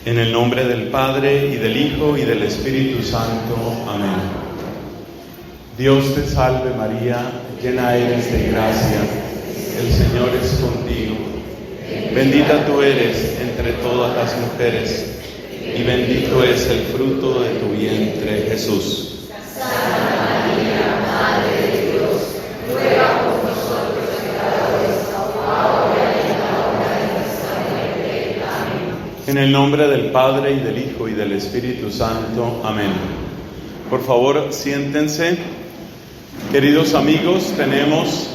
En el nombre del Padre, y del Hijo, y del Espíritu Santo. Amén. Dios te salve María, llena eres de gracia, el Señor es contigo. Bendita tú eres entre todas las mujeres, y bendito es el fruto de tu vientre, Jesús. Santa María, Madre de Dios, ruega por nosotros pecadores, ahora y en la hora de nuestra muerte. Amén. En el nombre del Padre, y del Hijo, y del Espíritu Santo. Amén. Por favor, siéntense. Queridos amigos, tenemos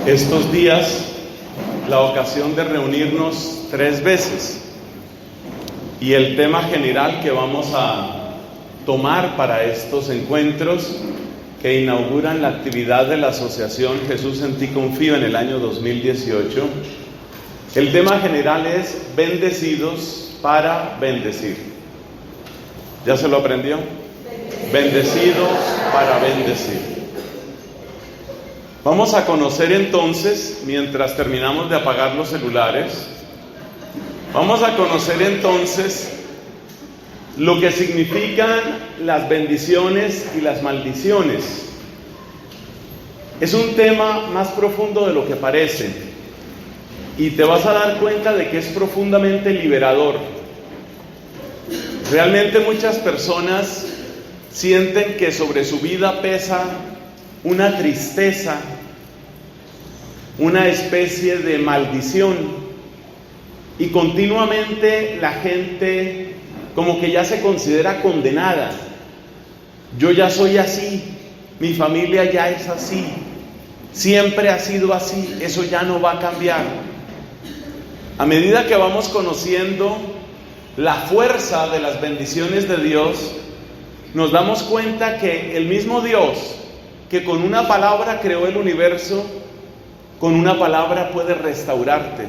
estos días la ocasión de reunirnos 3 veces. Y el tema general que vamos a tomar para estos encuentros que inauguran la actividad de la Asociación Jesús en Ti Confío en el año 2018, el tema general es bendecidos para bendecir. ¿Ya se lo aprendió? Bendecidos para bendecir. Vamos a conocer entonces, mientras terminamos de apagar los celulares, vamos a conocer entonces lo que significan las bendiciones y las maldiciones. Es un tema más profundo de lo que parece, y te vas a dar cuenta de que es profundamente liberador. Realmente muchas personas sienten que sobre su vida pesa una tristeza, una especie de maldición, y continuamente la gente como que ya se considera condenada. Yo ya soy así, mi familia ya es así, siempre ha sido así, eso ya no va a cambiar. A medida que vamos conociendo la fuerza de las bendiciones de Dios, nos damos cuenta que el mismo Dios que con una palabra creó el universo, con una palabra puede restaurarte.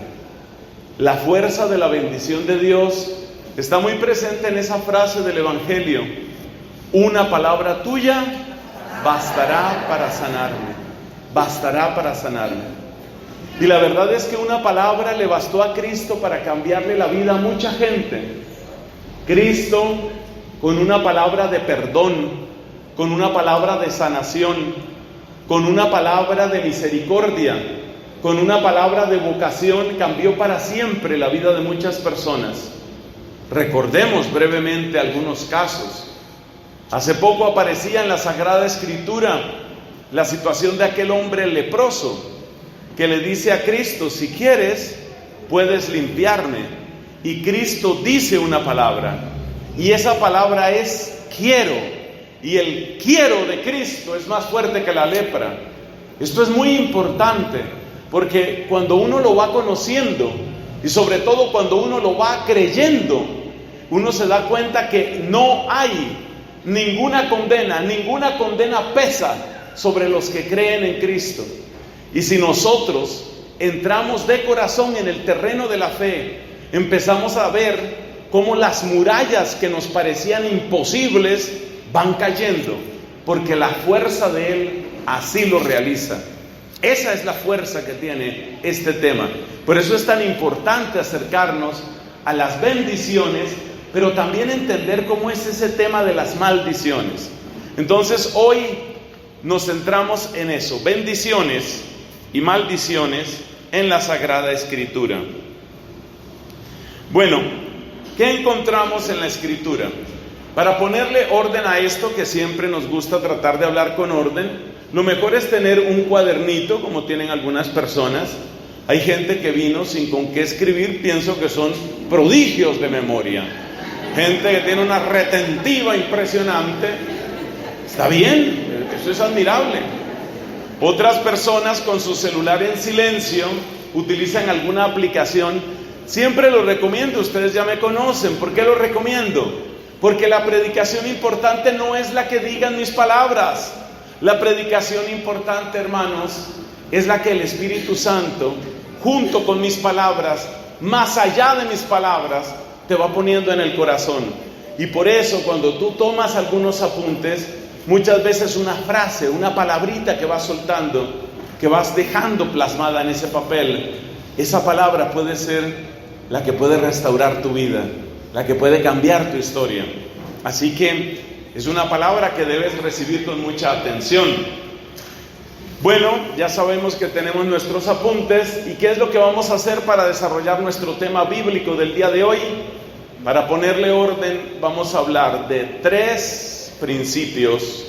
La fuerza de la bendición de Dios está muy presente en esa frase del Evangelio: una palabra tuya bastará para sanarme, bastará para sanarme. Y la verdad es que una palabra le bastó a Cristo para cambiarle la vida a mucha gente. Cristo, con una palabra de perdón, con una palabra de sanación, con una palabra de misericordia, con una palabra de vocación, cambió para siempre la vida de muchas personas. Recordemos brevemente algunos casos. Hace poco aparecía en la Sagrada Escritura la situación de aquel hombre leproso que le dice a Cristo: si quieres, puedes limpiarme. Y Cristo dice una palabra, y esa palabra es quiero. Y el quiero de Cristo es más fuerte que la lepra. Esto es muy importante, porque cuando uno lo va conociendo, y sobre todo cuando uno lo va creyendo, uno se da cuenta que no hay ninguna condena pesa sobre los que creen en Cristo. Y si nosotros entramos de corazón en el terreno de la fe, empezamos a ver cómo las murallas que nos parecían imposibles van cayendo, porque la fuerza de Él así lo realiza. Esa es la fuerza que tiene este tema. Por eso es tan importante acercarnos a las bendiciones, pero también entender cómo es ese tema de las maldiciones. Entonces hoy nos centramos en eso: bendiciones y maldiciones en la Sagrada Escritura. Bueno, ¿qué encontramos en la Escritura? Para ponerle orden a esto, que siempre nos gusta tratar de hablar con orden, lo mejor es tener un cuadernito, como tienen algunas personas. Hay gente que vino sin con qué escribir, pienso que son prodigios de memoria. Gente que tiene una retentiva impresionante. Está bien, eso es admirable. Otras personas con su celular en silencio utilizan alguna aplicación. Siempre lo recomiendo, ustedes ya me conocen. ¿Por qué lo recomiendo? Porque la predicación importante no es la que digan mis palabras. La predicación importante, hermanos, es la que el Espíritu Santo, junto con mis palabras, más allá de mis palabras, te va poniendo en el corazón. Y por eso, cuando tú tomas algunos apuntes, muchas veces una frase, una palabrita que vas soltando, que vas dejando plasmada en ese papel, esa palabra puede ser la que puede restaurar tu vida, la que puede cambiar tu historia. Así que es una palabra que debes recibir con mucha atención. Bueno, ya sabemos que tenemos nuestros apuntes. ¿Y qué es lo que vamos a hacer para desarrollar nuestro tema bíblico del día de hoy? Para ponerle orden, vamos a hablar de 3 principios,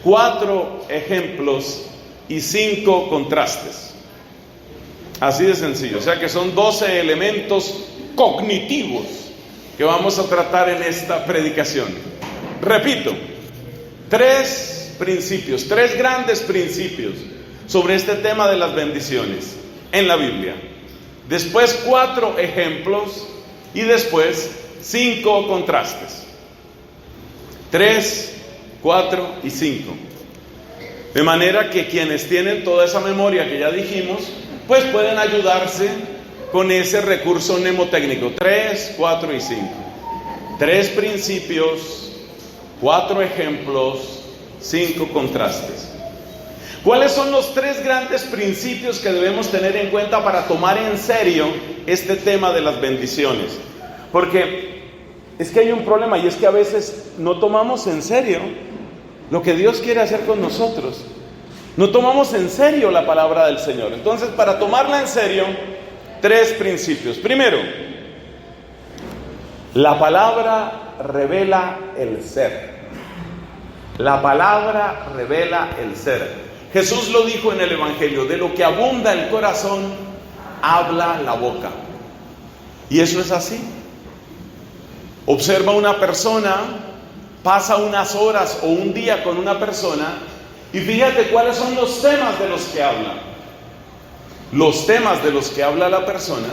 4 ejemplos y 5 contrastes. Así de sencillo, o sea que son 12 elementos cognitivos que vamos a tratar en esta predicación. Repito, 3 principios, 3 grandes principios sobre este tema de las bendiciones en la Biblia. Después 4 ejemplos y después 5 contrastes. 3, 4 y 5. De manera que quienes tienen toda esa memoria que ya dijimos, pues pueden ayudarse con ese recurso mnemotécnico. 3, 4 y 5. 3 principios, 4 ejemplos, 5 contrastes. ¿Cuáles son los 3 grandes principios que debemos tener en cuenta para tomar en serio este tema de las bendiciones? Porque es que hay un problema, y es que a veces no tomamos en serio lo que Dios quiere hacer con nosotros. No tomamos en serio la palabra del Señor. Entonces, para tomarla en serio, 3 principios. Primero, la palabra revela el ser. La palabra revela el ser. Jesús lo dijo en el Evangelio: de lo que abunda el corazón, habla la boca. Y eso es así. Observa una persona, pasa unas horas o un día con una persona y fíjate cuáles son los temas de los que habla. Los temas de los que habla la persona,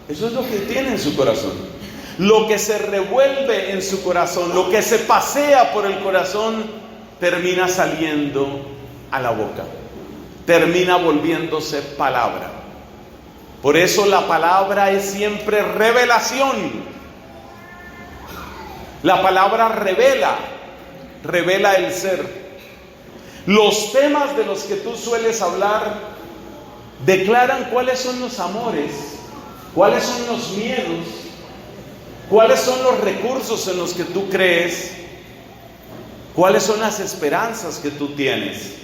eso es lo que tiene en su corazón. Lo que se revuelve en su corazón, lo que se pasea por el corazón, termina saliendo a la boca, termina volviéndose palabra. Por eso la palabra es siempre revelación. La palabra revela el ser. Los temas de los que tú sueles hablar declaran cuáles son los amores, cuáles son los miedos, cuáles son los recursos en los que tú crees, cuáles son las esperanzas que tú tienes.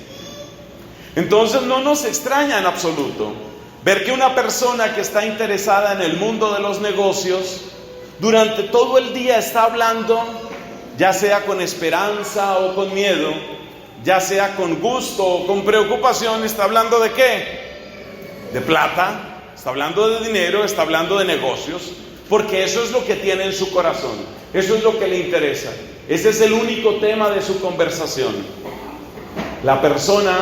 Entonces no nos extraña en absoluto ver que una persona que está interesada en el mundo de los negocios durante todo el día está hablando, ya sea con esperanza o con miedo, ya sea con gusto o con preocupación. ¿Está hablando de qué? De plata, está hablando de dinero, está hablando de negocios, porque eso es lo que tiene en su corazón, eso es lo que le interesa, ese es el único tema de su conversación. La persona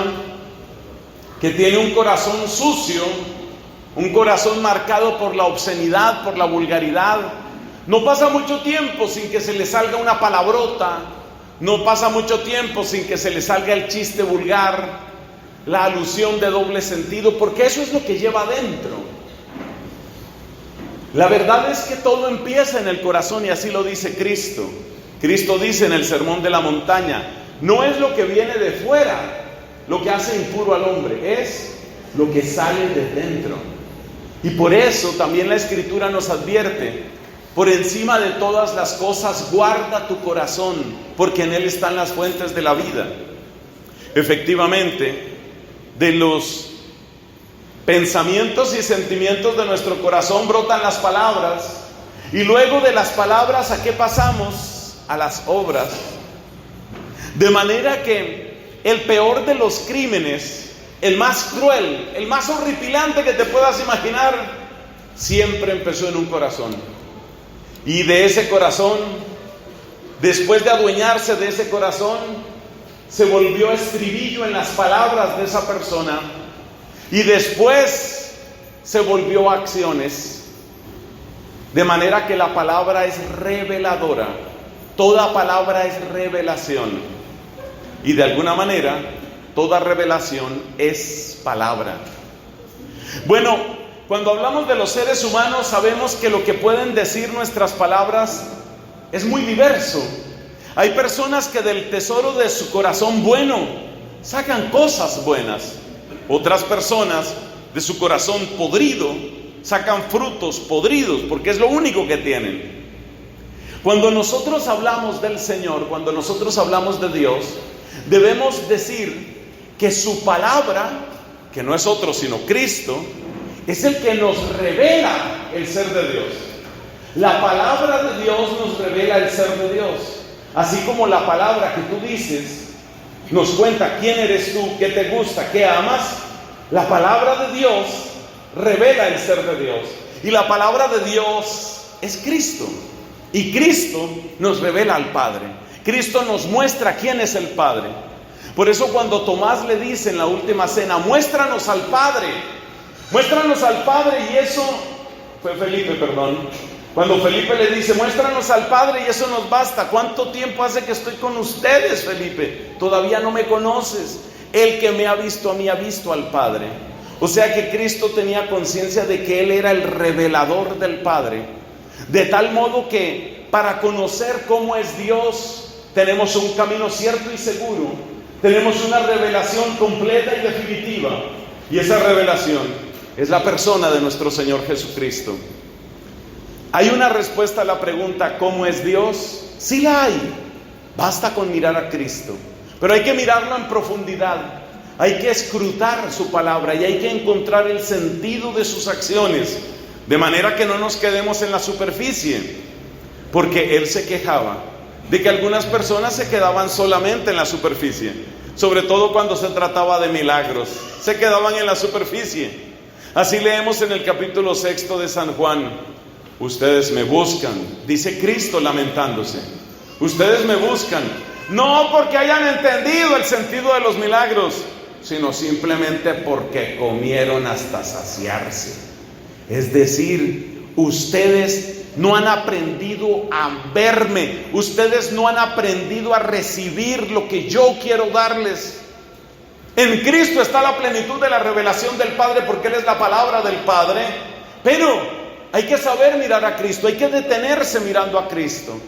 que tiene un corazón sucio, un corazón marcado por la obscenidad, por la vulgaridad, no pasa mucho tiempo sin que se le salga una palabrota, no pasa mucho tiempo sin que se le salga el chiste vulgar, la alusión de doble sentido, porque eso es lo que lleva adentro. La verdad es que todo empieza en el corazón, y así lo dice Cristo. Cristo dice en el Sermón de la Montaña: no es lo que viene de fuera lo que hace impuro al hombre, es lo que sale de dentro. Y por eso también la Escritura nos advierte: por encima de todas las cosas, guarda tu corazón, porque en él están las fuentes de la vida. Efectivamente, de los pensamientos y sentimientos de nuestro corazón brotan las palabras, y luego de las palabras, ¿a qué pasamos? A las obras. De manera que el peor de los crímenes, el más cruel, el más horripilante que te puedas imaginar, siempre empezó en un corazón. Y de ese corazón, después de adueñarse de ese corazón, se volvió estribillo en las palabras de esa persona, y después se volvió acciones. De manera que la palabra es reveladora. Toda palabra es revelación. Y de alguna manera, toda revelación es palabra. Bueno, cuando hablamos de los seres humanos, sabemos que lo que pueden decir nuestras palabras es muy diverso. Hay personas que del tesoro de su corazón bueno sacan cosas buenas. Otras personas de su corazón podrido sacan frutos podridos, porque es lo único que tienen. Cuando nosotros hablamos del Señor, cuando nosotros hablamos de Dios, debemos decir que su palabra, que no es otro sino Cristo, es el que nos revela el ser de Dios. La palabra de Dios nos revela el ser de Dios. Así como la palabra que tú dices nos cuenta quién eres tú, qué te gusta, qué amas, la palabra de Dios revela el ser de Dios. Y la palabra de Dios es Cristo. Y Cristo nos revela al Padre. Cristo nos muestra quién es el Padre. Por eso cuando Tomás le dice en la última cena, muéstranos al Padre, muéstranos al Padre, y eso fue Felipe, perdón. Cuando Felipe le dice, muéstranos al Padre y eso nos basta. ¿Cuánto tiempo hace que estoy con ustedes, Felipe? Todavía no me conoces. El que me ha visto a mí ha visto al Padre. O sea que Cristo tenía conciencia de que Él era el revelador del Padre. De tal modo que para conocer cómo es Dios, tenemos un camino cierto y seguro. Tenemos una revelación completa y definitiva. Y esa revelación es la persona de nuestro Señor Jesucristo. ¿Hay una respuesta a la pregunta ¿cómo es Dios? Sí la hay. Basta con mirar a Cristo. Pero hay que mirarlo en profundidad. Hay que escrutar su palabra y hay que encontrar el sentido de sus acciones, de manera que no nos quedemos en la superficie. Porque Él se quejaba de que algunas personas se quedaban solamente en la superficie, sobre todo cuando se trataba de milagros. Se quedaban en la superficie. Así leemos en el capítulo 6 de San Juan. Ustedes me buscan, dice Cristo lamentándose. Ustedes me buscan, no porque hayan entendido el sentido de los milagros, sino simplemente porque comieron hasta saciarse. Es decir, ustedes no han aprendido a verme, ustedes no han aprendido a recibir lo que yo quiero darles. En Cristo está la plenitud de la revelación del Padre, porque Él es la palabra del Padre. Pero hay que saber mirar a Cristo, hay que detenerse mirando a Cristo.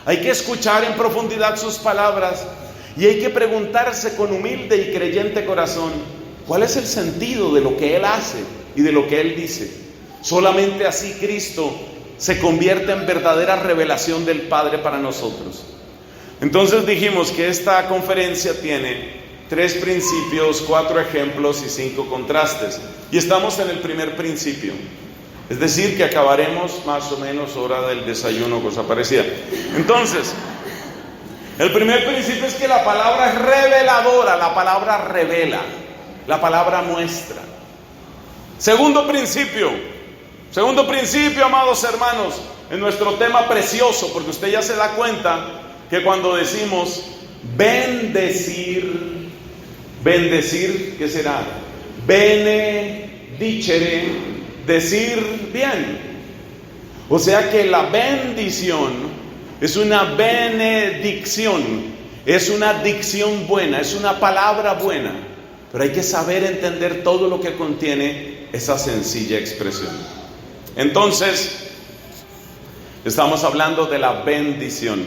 Hay que escuchar en profundidad sus palabras y hay que preguntarse con humilde y creyente corazón, ¿cuál es el sentido de lo que Él hace y de lo que Él dice? Solamente así Cristo se convierte en verdadera revelación del Padre para nosotros. Entonces dijimos que esta conferencia tiene 3 principios, 4 ejemplos y 5 contrastes. Y estamos en el primer principio. Es decir, que acabaremos más o menos hora del desayuno, cosa parecida. Entonces, el primer principio es que la palabra es reveladora, la palabra revela, la palabra muestra. Segundo principio, amados hermanos, en nuestro tema precioso, porque usted ya se da cuenta que cuando decimos bendecir, ¿qué será? Benedicere, decir bien. O sea que la bendición es una benedicción, es una dicción buena, es una palabra buena, pero hay que saber entender todo lo que contiene esa sencilla expresión. Entonces, estamos hablando de la bendición.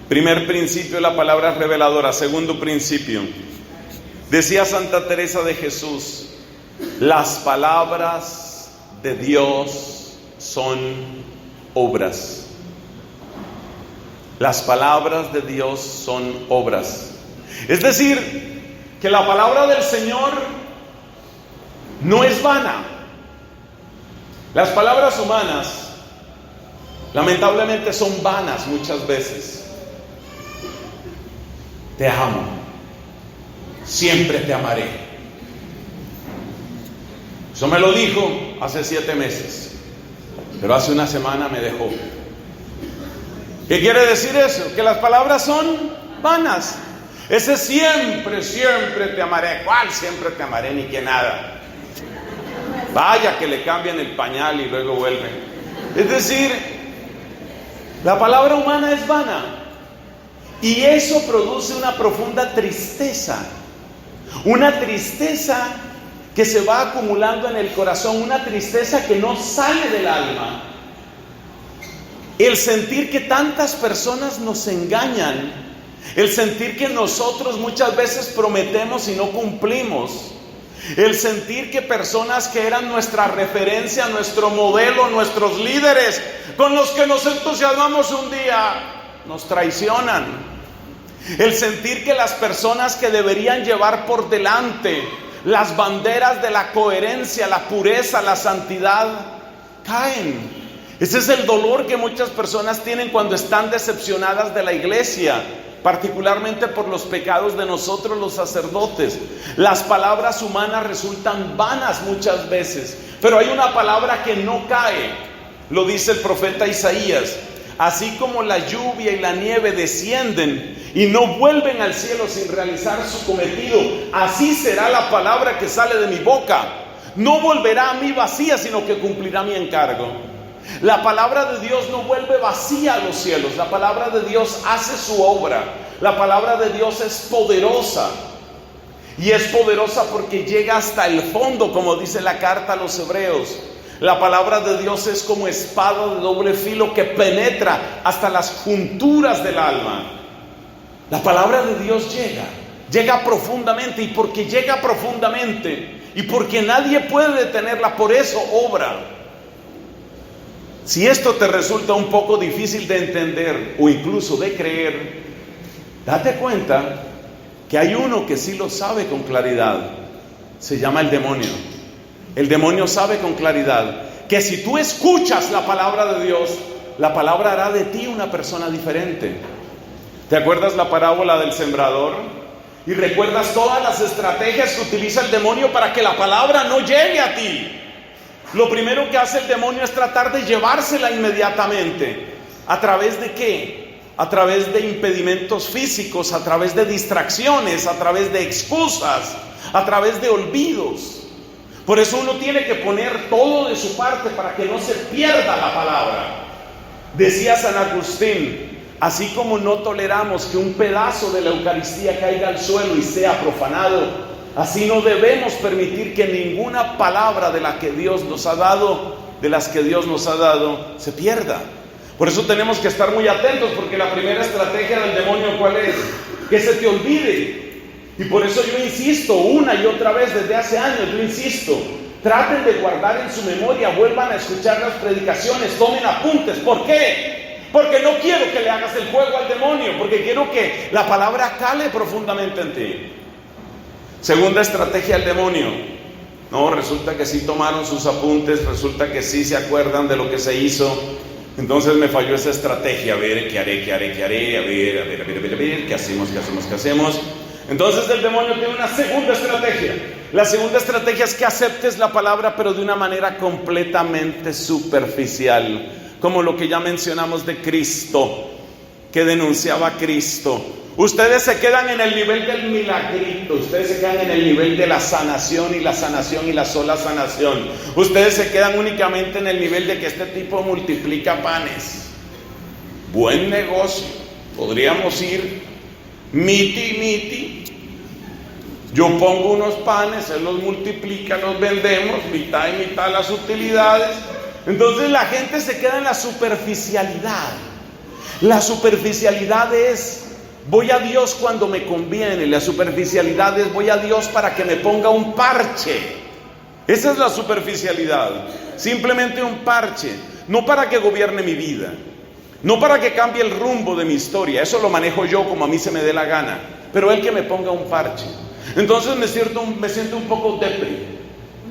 Primer principio, la palabra reveladora. Segundo principio, decía Santa Teresa de Jesús, las palabras de Dios son obras. Las palabras de Dios son obras. Es decir, que la palabra del Señor no es vana. Las palabras humanas lamentablemente son vanas muchas veces. Te amo, siempre te amaré. Eso me lo dijo hace 7 meses, pero hace una semana me dejó. ¿Qué quiere decir eso? Que las palabras son vanas. Ese siempre te amaré. ¿Cuál siempre te amaré? Ni que nada. Vaya que le cambian el pañal y luego vuelven. Es decir, la palabra humana es vana. Y eso produce una profunda tristeza. Una tristeza que se va acumulando en el corazón, una tristeza que no sale del alma. El sentir que tantas personas nos engañan, el sentir que nosotros muchas veces prometemos y no cumplimos, El sentir que personas que eran nuestra referencia, nuestro modelo, nuestros líderes, con los que nos entusiasmamos un día, nos traicionan. El sentir que las personas que deberían llevar por delante las banderas de la coherencia, la pureza, la santidad, caen. Ese es el dolor que muchas personas tienen cuando están decepcionadas de la iglesia, particularmente por los pecados de nosotros los sacerdotes. Las palabras humanas resultan vanas muchas veces, pero hay una palabra que no cae. Lo dice el profeta Isaías: así como la lluvia y la nieve descienden y no vuelven al cielo sin realizar su cometido, así será la palabra que sale de mi boca. No volverá a mí vacía, sino que cumplirá mi encargo. La palabra de Dios no vuelve vacía a los cielos. La palabra de Dios hace su obra. La palabra de Dios es poderosa. Y es poderosa porque llega hasta el fondo, como dice la carta a los Hebreos. La palabra de Dios es como espada de doble filo que penetra hasta las junturas del alma. La palabra de Dios llega profundamente, y porque llega profundamente y porque nadie puede detenerla, por eso obra. Si esto te resulta un poco difícil de entender o incluso de creer, date cuenta que hay uno que sí lo sabe con claridad. Se llama el demonio. El demonio sabe con claridad que si tú escuchas la palabra de Dios, la palabra hará de ti una persona diferente. ¿Te acuerdas la parábola del sembrador? Y recuerdas todas las estrategias que utiliza el demonio para que la palabra no llegue a ti. Lo primero que hace el demonio es tratar de llevársela inmediatamente. ¿A través de qué? A través de impedimentos físicos, a través de distracciones, a través de excusas, a través de olvidos. Por eso uno tiene que poner todo de su parte para que no se pierda la palabra. Decía San Agustín: así como no toleramos que un pedazo de la Eucaristía caiga al suelo y sea profanado, así no debemos permitir que ninguna palabra de las que Dios nos ha dado, se pierda. Por eso tenemos que estar muy atentos, porque la primera estrategia del demonio, ¿cuál es? Que se te olvide. Y por eso yo insisto una y otra vez desde hace años, traten de guardar en su memoria, vuelvan a escuchar las predicaciones, tomen apuntes. ¿Por qué? Porque no quiero que le hagas el juego al demonio, porque quiero que la palabra cale profundamente en ti. Segunda estrategia del demonio: no, resulta que sí tomaron sus apuntes, resulta que sí se acuerdan de lo que se hizo. Entonces me falló esa estrategia. A ver, ¿qué haré? A ver, ¿qué hacemos? Entonces el demonio tiene una segunda estrategia. La segunda estrategia es que aceptes la palabra, pero de una manera completamente superficial, como lo que ya mencionamos de Cristo, que denunciaba a Cristo. Ustedes se quedan en el nivel del milagrito, ustedes se quedan en el nivel de la sanación y la sola sanación. Ustedes se quedan únicamente en el nivel de que este tipo multiplica panes. Buen negocio, podríamos ir miti. Yo pongo unos panes, él los multiplica, los vendemos, mitad y mitad las utilidades. Entonces la gente se queda en la superficialidad. La superficialidad es: voy a Dios cuando me conviene. La superficialidad es: voy a Dios para que me ponga un parche. Esa es la superficialidad. Simplemente un parche. No para que gobierne mi vida, no para que cambie el rumbo de mi historia. Eso lo manejo yo como a mí se me dé la gana, pero él que me ponga un parche. Entonces me siento un poco depri.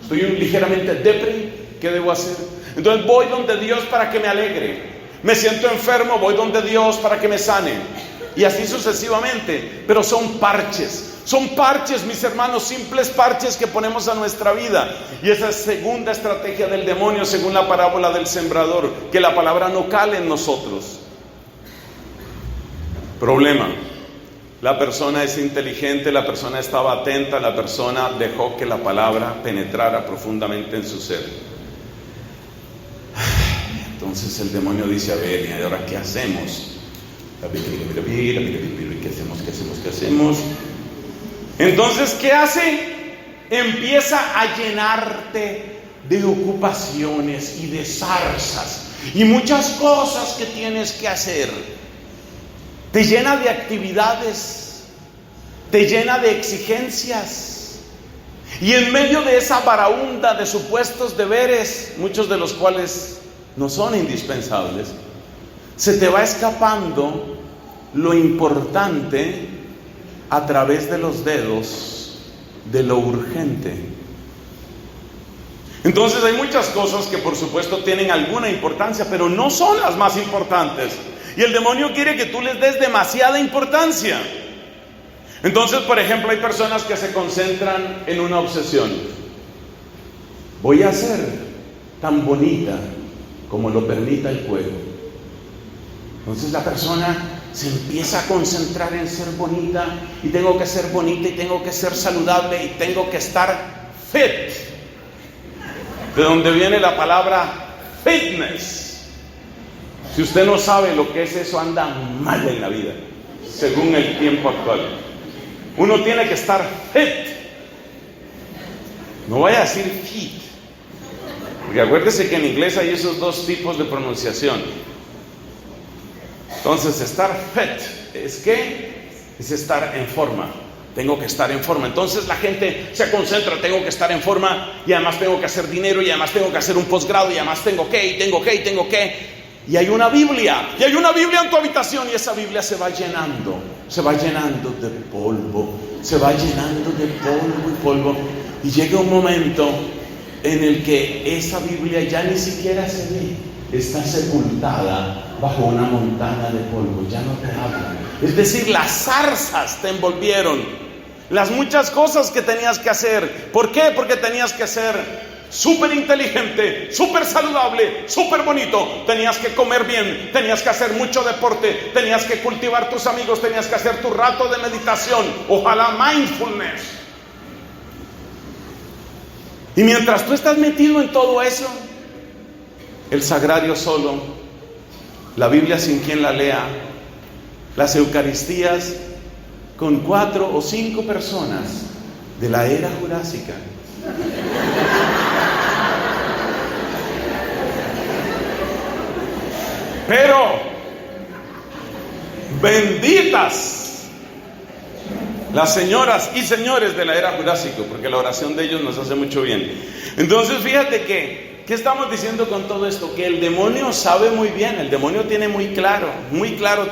Estoy ligeramente depri. ¿Qué debo hacer? Entonces voy donde Dios para que me alegre. Me siento enfermo, voy donde Dios para que me sane. Y así sucesivamente. Pero son parches, mis hermanos, simples parches que ponemos a nuestra vida. Y esa es segunda estrategia del demonio, según la parábola del sembrador: que la palabra no cale en nosotros. Problema: la persona es inteligente, la persona estaba atenta, la persona dejó que la palabra penetrara profundamente en su ser. Entonces el demonio dice: a ver, ¿y ahora qué hacemos? ¿Qué hacemos? Entonces, ¿qué hace? Empieza a llenarte de ocupaciones y de zarzas y muchas cosas que tienes que hacer. Te llena de actividades, te llena de exigencias. Y en medio de esa baraúnda de supuestos deberes, muchos de los cuales no son indispensables, se te va escapando lo importante a través de los dedos de lo urgente. Entonces hay muchas cosas que por supuesto tienen alguna importancia, pero no son las más importantes. Y el demonio quiere que tú les des demasiada importancia. Entonces, por ejemplo, hay personas que se concentran en una obsesión. Voy a ser tan bonita como lo permita el juego. Entonces la persona se empieza a concentrar en ser bonita, y tengo que ser bonita, y tengo que ser saludable, y tengo que estar fit, de donde viene la palabra fitness. Si usted no sabe lo que es eso, anda mal en la vida, según el tiempo actual. Uno tiene que estar fit. No vaya a decir fit, porque acuérdese que en inglés hay esos dos tipos de pronunciación. Entonces, estar fit es estar en forma. Tengo que estar en forma. Entonces la gente se concentra, tengo que estar en forma, y además tengo que hacer dinero, y además tengo que hacer un posgrado, y además tengo que. Y hay una Biblia en tu habitación, y esa Biblia se va llenando de polvo, y llega un momento en el que esa Biblia ya ni siquiera se ve, está sepultada bajo una montaña de polvo, ya no te habla. Es decir, las zarzas te envolvieron, las muchas cosas que tenías que hacer. ¿Por qué? Porque tenías que ser súper inteligente, súper saludable, súper bonito, tenías que comer bien, tenías que hacer mucho deporte, tenías que cultivar tus amigos, tenías que hacer tu rato de meditación, ojalá mindfulness. Y mientras tú estás metido en todo eso, el sagrario solo, la Biblia sin quien la lea, las Eucaristías con 4 o 5 personas de la era jurásica. Pero benditas las señoras y señores de la era jurásica, porque la oración de ellos nos hace mucho bien. Entonces fíjate que, ¿qué estamos diciendo con todo esto? Que el demonio sabe muy bien, el demonio tiene muy claro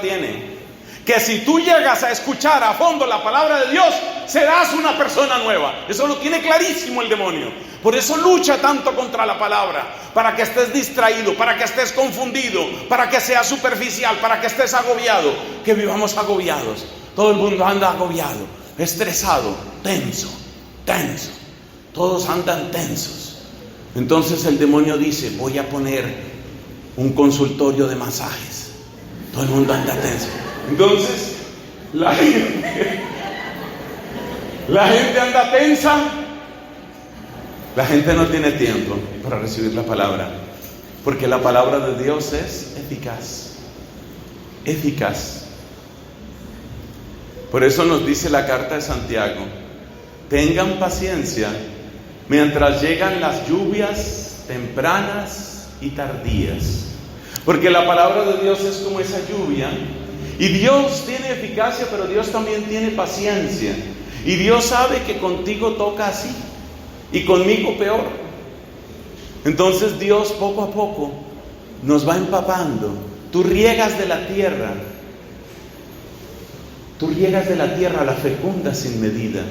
tiene, que si tú llegas a escuchar a fondo la palabra de Dios, serás una persona nueva. Eso lo tiene clarísimo el demonio. Por eso lucha tanto contra la palabra, para que estés distraído, para que estés confundido, para que seas superficial, para que estés agobiado, que vivamos agobiados. Todo el mundo anda agobiado, estresado, tenso. Todos andan tensos. Entonces el demonio dice, voy a poner un consultorio de masajes. Todo el mundo anda tenso. Entonces la gente anda tensa. La gente no tiene tiempo para recibir la palabra, porque la palabra de Dios es eficaz. Por eso nos dice la carta de Santiago: tengan paciencia mientras llegan las lluvias tempranas y tardías, porque la palabra de Dios es como esa lluvia, y Dios tiene eficacia, pero Dios también tiene paciencia, y Dios sabe que contigo toca así y conmigo peor. Entonces Dios poco a poco nos va empapando. Tú riegas de la tierra, la fecunda sin medida.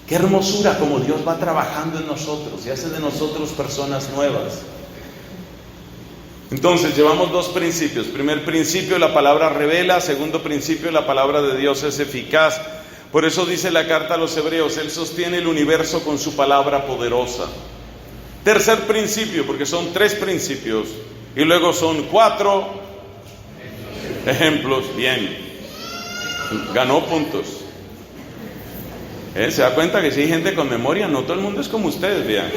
Qué hermosura como Dios va trabajando en nosotros y hace de nosotros personas nuevas. Entonces llevamos 2 principios. Primer principio, la palabra revela. Segundo principio, la palabra de Dios es eficaz. Por eso dice la carta a los Hebreos, Él sostiene el universo con su palabra poderosa. Tercer principio, porque son 3 principios y luego son 4 ejemplos. Bien, ganó puntos. ¿Se da cuenta que si hay gente con memoria? No todo el mundo es como ustedes, vean.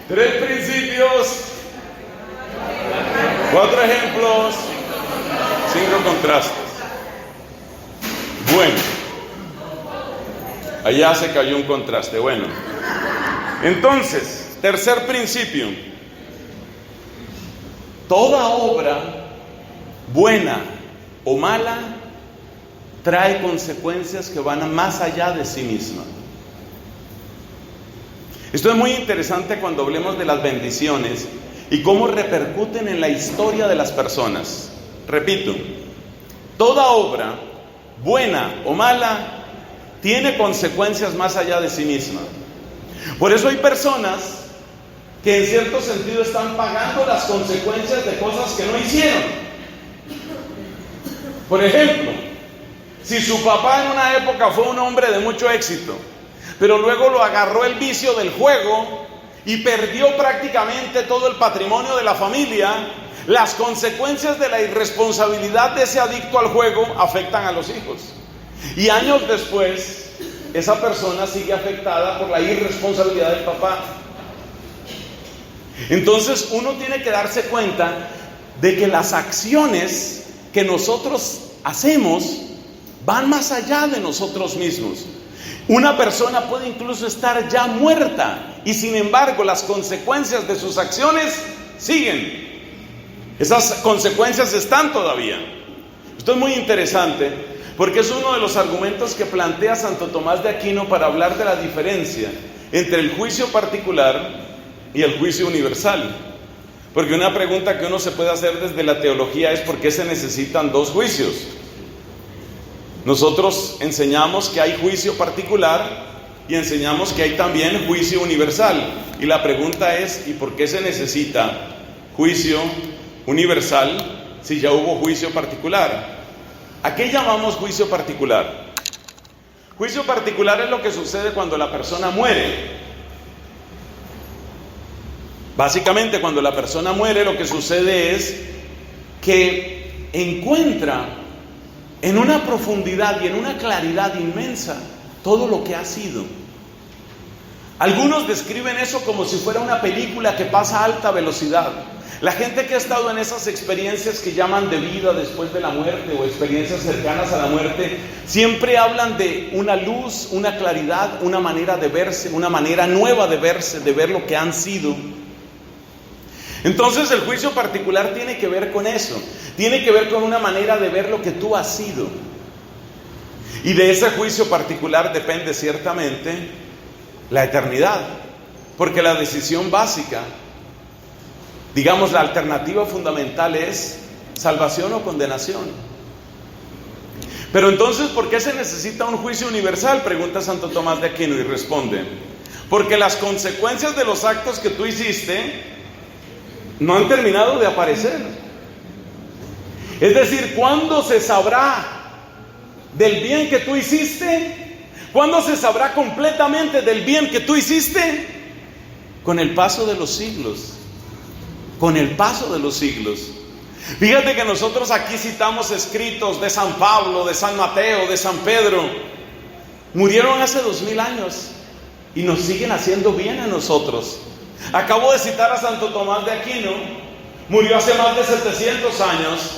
3 principios, 4 ejemplos, 5 contrastes. Bueno, allá se cayó un contraste. Bueno, entonces, tercer principio: toda obra, buena o mala, trae consecuencias que van más allá de sí misma. Esto es muy interesante cuando hablemos de las bendiciones y cómo repercuten en la historia de las personas. Repito, toda obra, buena o mala, tiene consecuencias más allá de sí misma. Por eso hay personas que en cierto sentido están pagando las consecuencias de cosas que no hicieron. Por ejemplo, si su papá en una época fue un hombre de mucho éxito, pero luego lo agarró el vicio del juego y perdió prácticamente todo el patrimonio de la familia, las consecuencias de la irresponsabilidad de ese adicto al juego afectan a los hijos. Y años después, esa persona sigue afectada por la irresponsabilidad del papá. Entonces uno tiene que darse cuenta de que las acciones que nosotros hacemos van más allá de nosotros mismos. Una persona puede incluso estar ya muerta y sin embargo las consecuencias de sus acciones siguen. Esas consecuencias están todavía. Esto es muy interesante porque es uno de los argumentos que plantea Santo Tomás de Aquino para hablar de la diferencia entre el juicio particular y el juicio universal. Porque una pregunta que uno se puede hacer desde la teología es ¿por qué se necesitan dos juicios? Nosotros enseñamos que hay juicio particular y enseñamos que hay también juicio universal. Y la pregunta es, ¿y por qué se necesita juicio universal si ya hubo juicio particular? ¿A qué llamamos juicio particular? Juicio particular es lo que sucede cuando la persona muere. Básicamente, cuando la persona muere, lo que sucede es que encuentra en una profundidad y en una claridad inmensa todo lo que ha sido. Algunos describen eso como si fuera una película que pasa a alta velocidad. La gente que ha estado en esas experiencias que llaman de vida después de la muerte o experiencias cercanas a la muerte, siempre hablan de una luz, una claridad, una manera de verse, una manera nueva de verse, de ver lo que han sido. Entonces el juicio particular tiene que ver con eso, tiene que ver con una manera de ver lo que tú has sido. Y de ese juicio particular depende ciertamente la eternidad, porque la decisión básica, digamos la alternativa fundamental es salvación o condenación. Pero entonces, ¿por qué se necesita un juicio universal? Pregunta Santo Tomás de Aquino y responde, porque las consecuencias de los actos que tú hiciste no han terminado de aparecer. Es decir, ¿cuándo se sabrá del bien que tú hiciste? ¿Cuándo se sabrá completamente del bien que tú hiciste? Con el paso de los siglos. Con el paso de los siglos. Fíjate que nosotros aquí citamos escritos de San Pablo, de San Mateo, de San Pedro. Murieron hace 2000 años y nos siguen haciendo bien a nosotros. Acabo de citar a Santo Tomás de Aquino, murió hace más de 700 años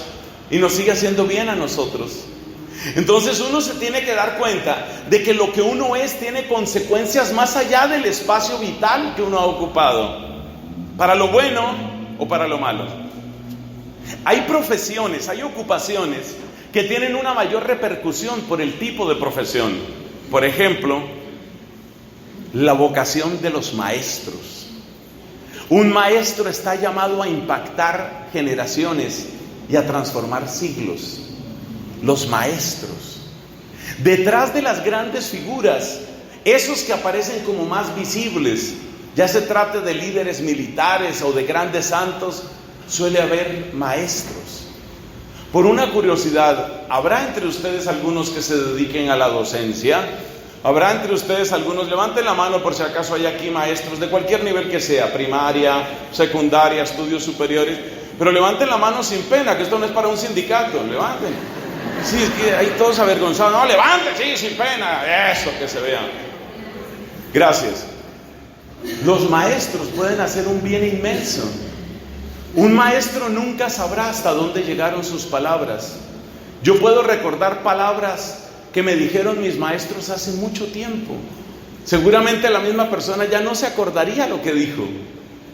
y nos sigue haciendo bien a nosotros. Entonces uno se tiene que dar cuenta de que lo que uno es tiene consecuencias más allá del espacio vital que uno ha ocupado, para lo bueno o para lo malo. Hay profesiones, hay ocupaciones que tienen una mayor repercusión por el tipo de profesión. Por ejemplo, la vocación de los maestros. Un maestro está llamado a impactar generaciones y a transformar siglos. Los maestros. Detrás de las grandes figuras, esos que aparecen como más visibles, ya se trate de líderes militares o de grandes santos, suele haber maestros. Por una curiosidad, ¿habrá entre ustedes algunos que se dediquen a la docencia? ¿Habrá entre ustedes algunos? Levanten la mano por si acaso hay aquí maestros de cualquier nivel que sea, primaria, secundaria, estudios superiores. Pero levanten la mano sin pena, que esto no es para un sindicato, levanten. Sí, es que hay todos avergonzados. No, levanten, sí, sin pena, eso, que se vea. Gracias. Los maestros pueden hacer un bien inmenso. Un maestro nunca sabrá hasta dónde llegaron sus palabras. Yo puedo recordar palabras que me dijeron mis maestros hace mucho tiempo. Seguramente la misma persona ya no se acordaría lo que dijo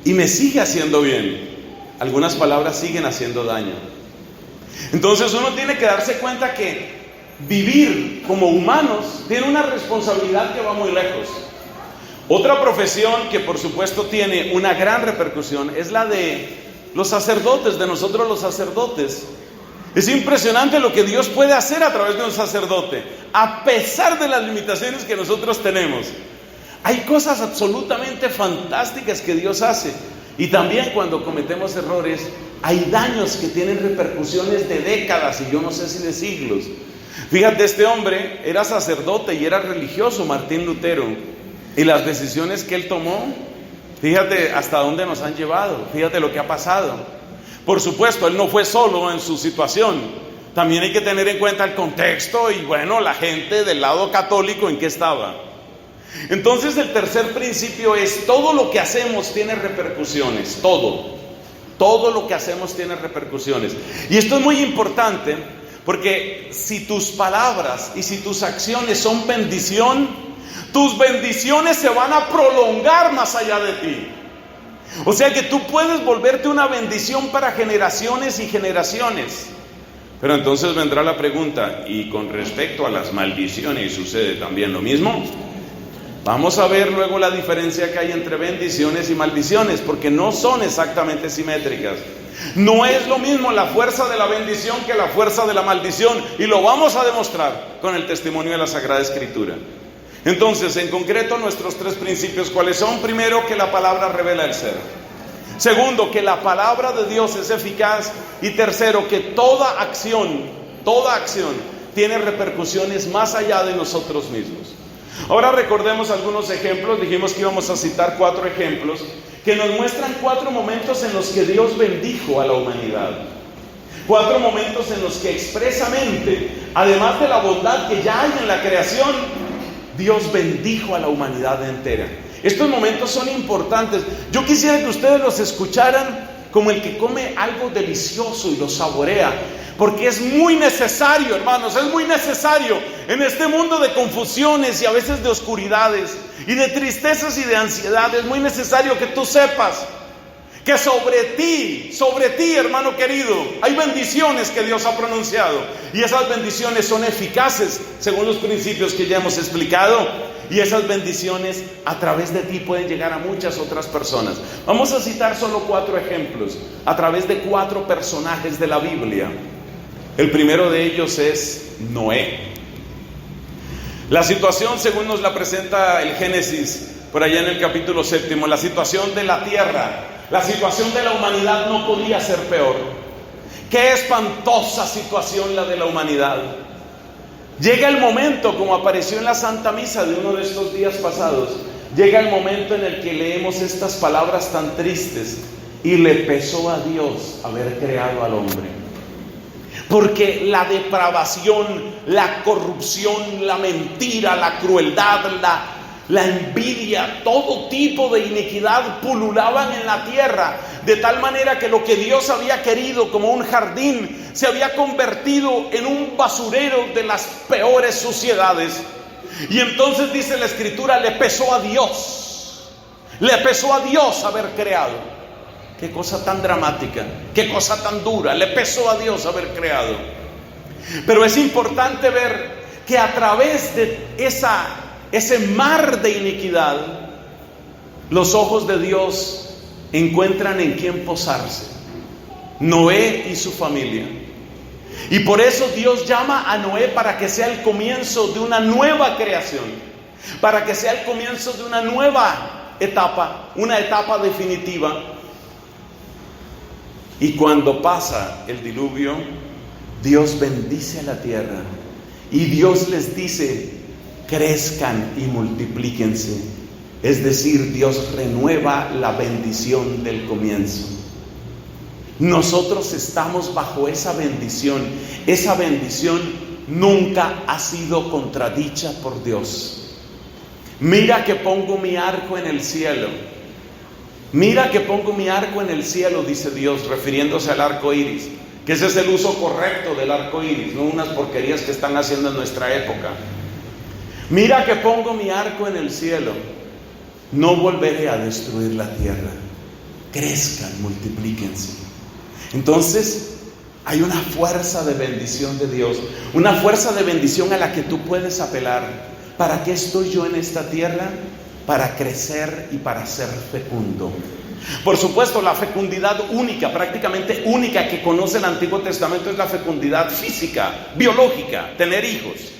y me sigue haciendo bien. Algunas palabras siguen haciendo daño. Entonces uno tiene que darse cuenta que vivir como humanos tiene una responsabilidad que va muy lejos. Otra profesión que por supuesto tiene una gran repercusión es la de los sacerdotes, de nosotros los sacerdotes. Es impresionante lo que Dios puede hacer a través de un sacerdote, a pesar de las limitaciones que nosotros tenemos. Hay cosas absolutamente fantásticas que Dios hace. Y también cuando cometemos errores, hay daños que tienen repercusiones de décadas y yo no sé si de siglos. Fíjate, este hombre era sacerdote y era religioso, Martín Lutero. Y las decisiones que él tomó, fíjate hasta dónde nos han llevado, fíjate lo que ha pasado. Por supuesto, él no fue solo en su situación. También hay que tener en cuenta el contexto y bueno, la gente del lado católico en qué estaba. Entonces el tercer principio es: todo lo que hacemos tiene repercusiones, todo lo que hacemos tiene repercusiones. Y esto es muy importante porque si tus palabras y si tus acciones son bendición, tus bendiciones se van a prolongar más allá de ti. O sea que tú puedes volverte una bendición para generaciones y generaciones. Pero entonces vendrá la pregunta: ¿y con respecto a las maldiciones sucede también lo mismo? Vamos a ver luego la diferencia que hay entre bendiciones y maldiciones, porque no son exactamente simétricas. No es lo mismo la fuerza de la bendición que la fuerza de la maldición, y lo vamos a demostrar con el testimonio de la Sagrada Escritura. Entonces, en concreto, nuestros tres principios, ¿cuáles son? Primero, que la palabra revela el ser. Segundo, que la palabra de Dios es eficaz. Y tercero, que toda acción tiene repercusiones más allá de nosotros mismos. Ahora recordemos algunos ejemplos. Dijimos que íbamos a citar 4 ejemplos que nos muestran 4 momentos en los que Dios bendijo a la humanidad. 4 momentos en los que expresamente, además de la bondad que ya hay en la creación, Dios bendijo a la humanidad entera. Estos momentos son importantes. Yo quisiera que ustedes los escucharan como el que come algo delicioso y lo saborea, porque es muy necesario, hermanos, es muy necesario en este mundo de confusiones y a veces de oscuridades y de tristezas y de ansiedad. Es muy necesario que tú sepas que sobre ti, hermano querido, hay bendiciones que Dios ha pronunciado, y esas bendiciones son eficaces según los principios que ya hemos explicado, y esas bendiciones a través de ti pueden llegar a muchas otras personas. Vamos a citar solo 4 ejemplos a través de 4 personajes de la Biblia. El primero de ellos es Noé. La situación, según nos la presenta el Génesis, por allá en el capítulo 7, la situación de la tierra, la situación de la humanidad no podía ser peor. Qué espantosa situación la de la humanidad. Llega el momento, como apareció en la Santa Misa de uno de estos días pasados, llega el momento en el que leemos estas palabras tan tristes: y le pesó a Dios haber creado al hombre. Porque la depravación, la corrupción, la mentira, la crueldad, la envidia, todo tipo de iniquidad pululaban en la tierra, de tal manera que lo que Dios había querido como un jardín se había convertido en un basurero de las peores suciedades. Y entonces dice la Escritura: le pesó a Dios haber creado. Qué cosa tan dramática, qué cosa tan dura. Le pesó a Dios haber creado. Pero es importante ver que a través de ese mar de iniquidad, los ojos de Dios encuentran en quién posarse: Noé y su familia. Y por eso Dios llama a Noé para que sea el comienzo de una nueva creación, para que sea el comienzo de una nueva etapa, una etapa definitiva. Y cuando pasa el diluvio, Dios bendice a la tierra y Dios les dice: crezcan y multiplíquense. Es decir, Dios renueva la bendición del comienzo. Nosotros estamos bajo esa bendición. Esa bendición nunca ha sido contradicha por Dios. Mira que pongo mi arco en el cielo. Mira que pongo mi arco en el cielo, dice Dios, refiriéndose al arco iris, que ese es el uso correcto del arco iris, no unas porquerías que están haciendo en nuestra época. Mira que pongo mi arco en el cielo, no volveré a destruir la tierra. Crezcan, multiplíquense. Entonces, Hay una fuerza de bendición de Dios, una fuerza de bendición a la que tú puedes apelar. ¿Para qué estoy yo en esta tierra? Para crecer y para ser fecundo. Por supuesto, la fecundidad única, prácticamente única que conoce el Antiguo Testamento es la fecundidad física, biológica, tener hijos.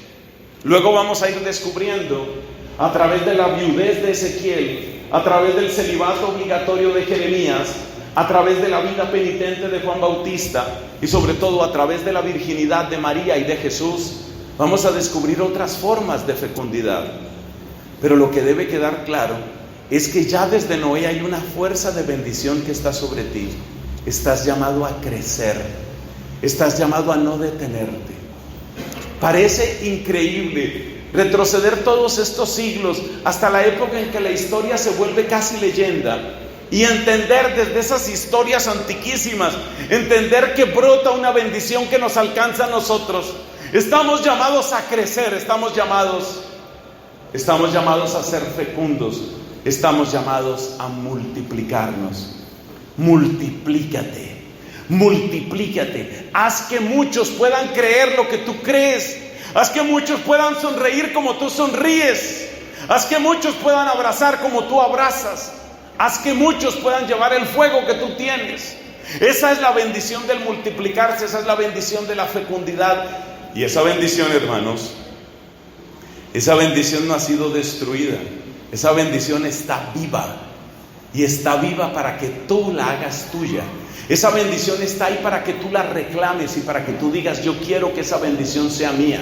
Luego vamos a ir descubriendo a través de la viudez de Ezequiel, a través del celibato obligatorio de Jeremías, a través de la vida penitente de Juan Bautista y sobre todo a través de la virginidad de María y de Jesús, vamos a descubrir otras formas de fecundidad. Pero lo que debe quedar claro es que ya desde Noé hay una fuerza de bendición que está sobre ti. Estás llamado a crecer, estás llamado a no detenerte. Parece increíble retroceder todos estos siglos hasta la época en que la historia se vuelve casi leyenda y entender desde esas historias antiquísimas, entender que brota una bendición que nos alcanza a nosotros. Estamos llamados a crecer, estamos llamados a ser fecundos, estamos llamados a multiplicarnos. Multiplícate, multiplícate, haz que muchos puedan creer lo que tú crees, haz que muchos puedan sonreír como tú sonríes, haz que muchos puedan abrazar como tú abrazas, haz que muchos puedan llevar el fuego que tú tienes. Esa es la bendición del multiplicarse, esa es la bendición de la fecundidad. Y esa bendición, hermanos, esa bendición no ha sido destruida, esa bendición está viva. Y está viva para que tú la hagas tuya. Esa bendición está ahí para que tú la reclames y para que tú digas: yo quiero que esa bendición sea mía.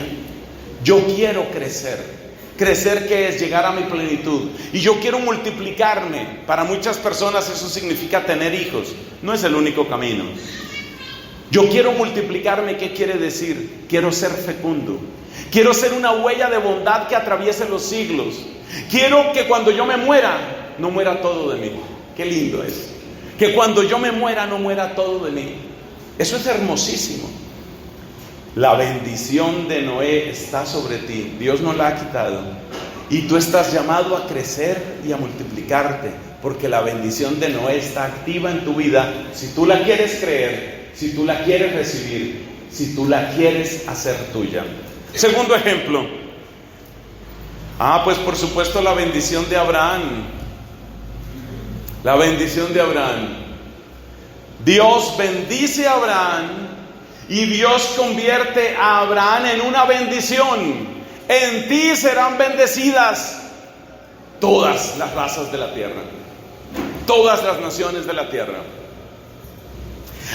Yo quiero crecer. Crecer, ¿qué es? Llegar a mi plenitud. Y yo quiero multiplicarme. Para muchas personas eso significa tener hijos. No es el único camino. Yo quiero multiplicarme, ¿qué quiere decir? Quiero ser fecundo. Quiero ser una huella de bondad que atraviese los siglos. Quiero que cuando yo me muera, no muera todo de mí. Qué lindo es. Que cuando yo me muera, no muera todo de mí. Eso es hermosísimo. La bendición de Noé está sobre ti. Dios no la ha quitado. Y tú estás llamado a crecer y a multiplicarte, porque la bendición de Noé está activa en tu vida. Si tú la quieres creer, si tú la quieres recibir, si tú la quieres hacer tuya. Segundo ejemplo. Pues por supuesto la bendición de Abraham. La bendición de Abraham. Dios bendice a Abraham y Dios convierte a Abraham en una bendición. En ti serán bendecidas todas las razas de la tierra, todas las naciones de la tierra.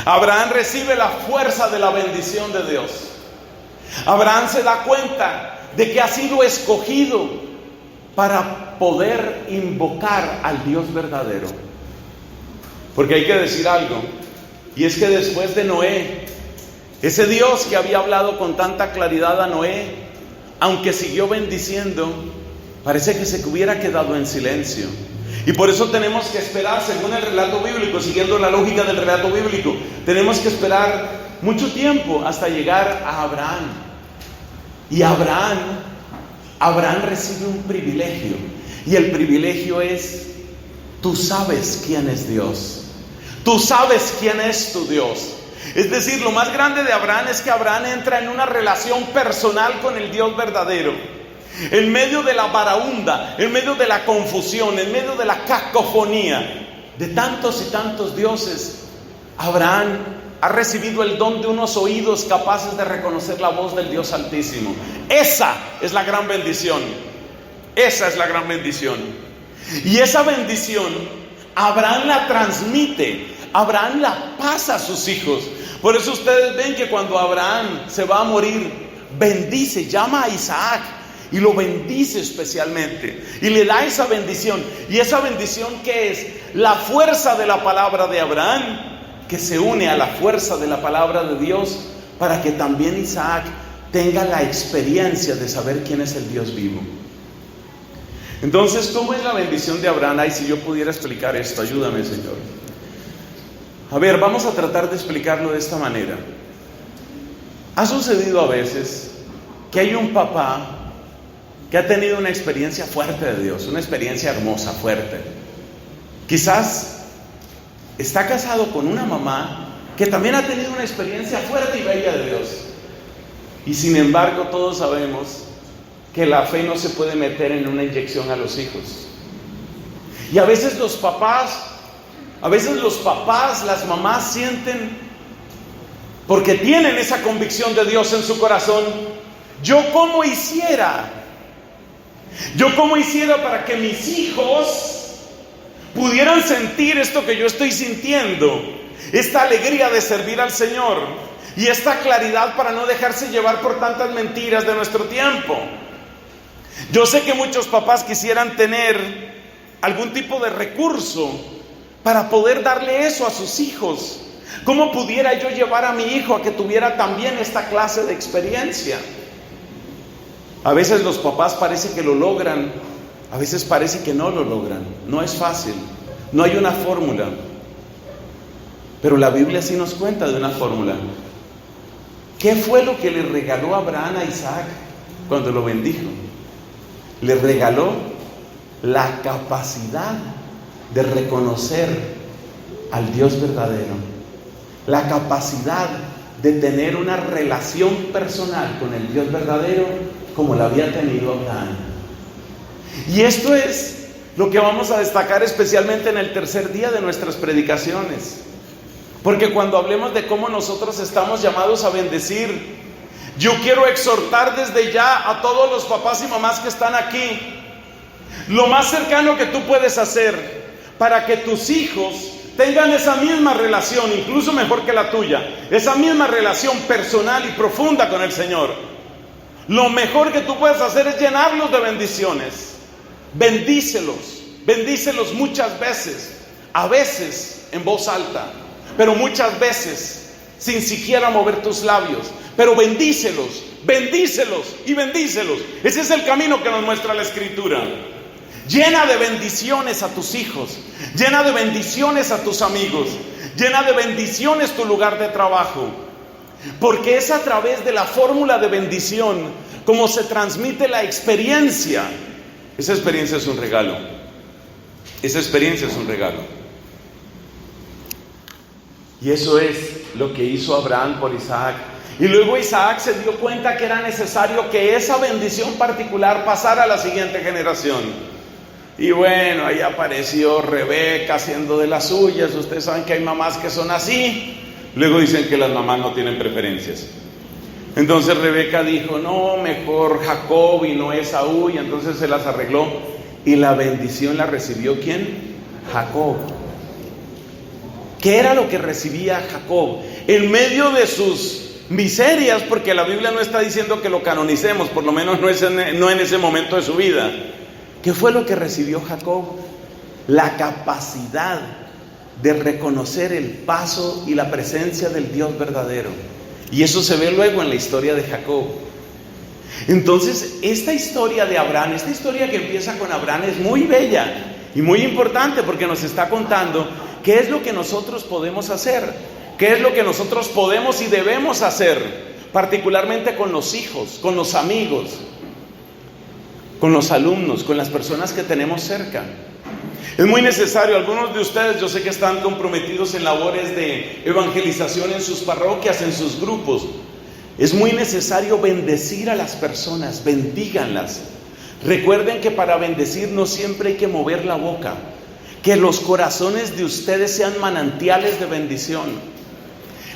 Abraham recibe la fuerza de la bendición de Dios. Abraham se da cuenta de que ha sido escogido para poder invocar al Dios verdadero. Porque hay que decir algo, y es que después de Noé, ese Dios que había hablado con tanta claridad a Noé, aunque siguió bendiciendo, parece que se hubiera quedado en silencio. Y por eso tenemos que esperar, según el relato bíblico, siguiendo la lógica del relato bíblico, tenemos que esperar mucho tiempo hasta llegar a Abraham. Y Abraham recibe un privilegio, y el privilegio es: tú sabes quién es Dios, tú sabes quién es tu Dios. Es decir, lo más grande de Abraham es que Abraham entra en una relación personal con el Dios verdadero. En medio de la baraúnda, en medio de la confusión, en medio de la cacofonía de tantos y tantos dioses, Abraham ha recibido el don de unos oídos capaces de reconocer la voz del Dios Altísimo. Esa es la gran bendición. Esa es la gran bendición. Y esa bendición Abraham la transmite, Abraham la pasa a sus hijos. Por eso ustedes ven que cuando Abraham se va a morir, bendice, llama a Isaac y lo bendice especialmente y le da esa bendición. Y esa bendición, ¿qué es? La fuerza de la palabra de Abraham, que se une a la fuerza de la palabra de Dios, para que también Isaac tenga la experiencia de saber quién es el Dios vivo. Entonces, ¿cómo es la bendición de Abraham? Si yo pudiera explicar esto, ayúdame, Señor. A ver, vamos a tratar de explicarlo de esta manera. Ha sucedido a veces que hay un papá que ha tenido una experiencia fuerte de Dios, una experiencia hermosa, fuerte. Quizás está casado con una mamá que también ha tenido una experiencia fuerte y bella de Dios. Y sin embargo, todos sabemos que la fe no se puede meter en una inyección a los hijos. Y a veces los papás, las mamás sienten, porque tienen esa convicción de Dios en su corazón, yo cómo hiciera para que mis hijos pudieran sentir esto que yo estoy sintiendo, esta alegría de servir al Señor y esta claridad para no dejarse llevar por tantas mentiras de nuestro tiempo. Yo sé que muchos papás quisieran tener algún tipo de recurso para poder darle eso a sus hijos. ¿Cómo pudiera yo llevar a mi hijo a que tuviera también esta clase de experiencia? A veces los papás parece que lo logran, a veces parece que no lo logran. No es fácil, no hay una fórmula. Pero la Biblia sí nos cuenta de una fórmula. ¿Qué fue lo que le regaló Abraham a Isaac cuando lo bendijo? Le regaló la capacidad de reconocer al Dios verdadero, la capacidad de tener una relación personal con el Dios verdadero como la había tenido Abraham. Y esto es lo que vamos a destacar especialmente en el tercer día de nuestras predicaciones, porque cuando hablemos de cómo nosotros estamos llamados a bendecir, yo quiero exhortar desde ya a todos los papás y mamás que están aquí, lo más cercano que tú puedes hacer para que tus hijos tengan esa misma relación, incluso mejor que la tuya, esa misma relación personal y profunda con el Señor. Lo mejor que tú puedes hacer es llenarlos de bendiciones. Bendícelos muchas veces, a veces en voz alta, pero muchas veces sin siquiera mover tus labios. Pero bendícelos y bendícelos. Ese es el camino que nos muestra la Escritura. Llena de bendiciones a tus hijos, llena de bendiciones a tus amigos, llena de bendiciones tu lugar de trabajo, porque es a través de la fórmula de bendición como se transmite la experiencia. Esa experiencia es un regalo. Esa experiencia es un regalo. Y eso es lo que hizo Abraham por Isaac. Y luego Isaac se dio cuenta que era necesario que esa bendición particular pasara a la siguiente generación. Y bueno, ahí apareció Rebeca haciendo de las suyas. Ustedes saben que hay mamás que son así. Luego dicen que las mamás no tienen preferencias. Entonces Rebeca dijo, no, mejor Jacob y no Esaú. Y entonces se las arregló. Y la bendición la recibió ¿quién? Jacob. ¿Qué era lo que recibía Jacob? En medio de sus miserias, porque la Biblia no está diciendo que lo canonicemos, por lo menos no en ese momento de su vida. ¿Qué fue lo que recibió Jacob? La capacidad de reconocer el paso y la presencia del Dios verdadero. Y eso se ve luego en la historia de Jacob. Entonces, esta historia de Abraham, esta historia que empieza con Abraham es muy bella y muy importante porque nos está contando qué es lo que nosotros podemos hacer, qué es lo que nosotros podemos y debemos hacer, particularmente con los hijos, con los amigos, con los alumnos, con las personas que tenemos cerca. Es muy necesario, algunos de ustedes yo sé que están comprometidos en labores de evangelización en sus parroquias, en sus grupos. Es muy necesario bendecir a las personas, bendíganlas. Recuerden que para bendecir no siempre hay que mover la boca. Que los corazones de ustedes sean manantiales de bendición.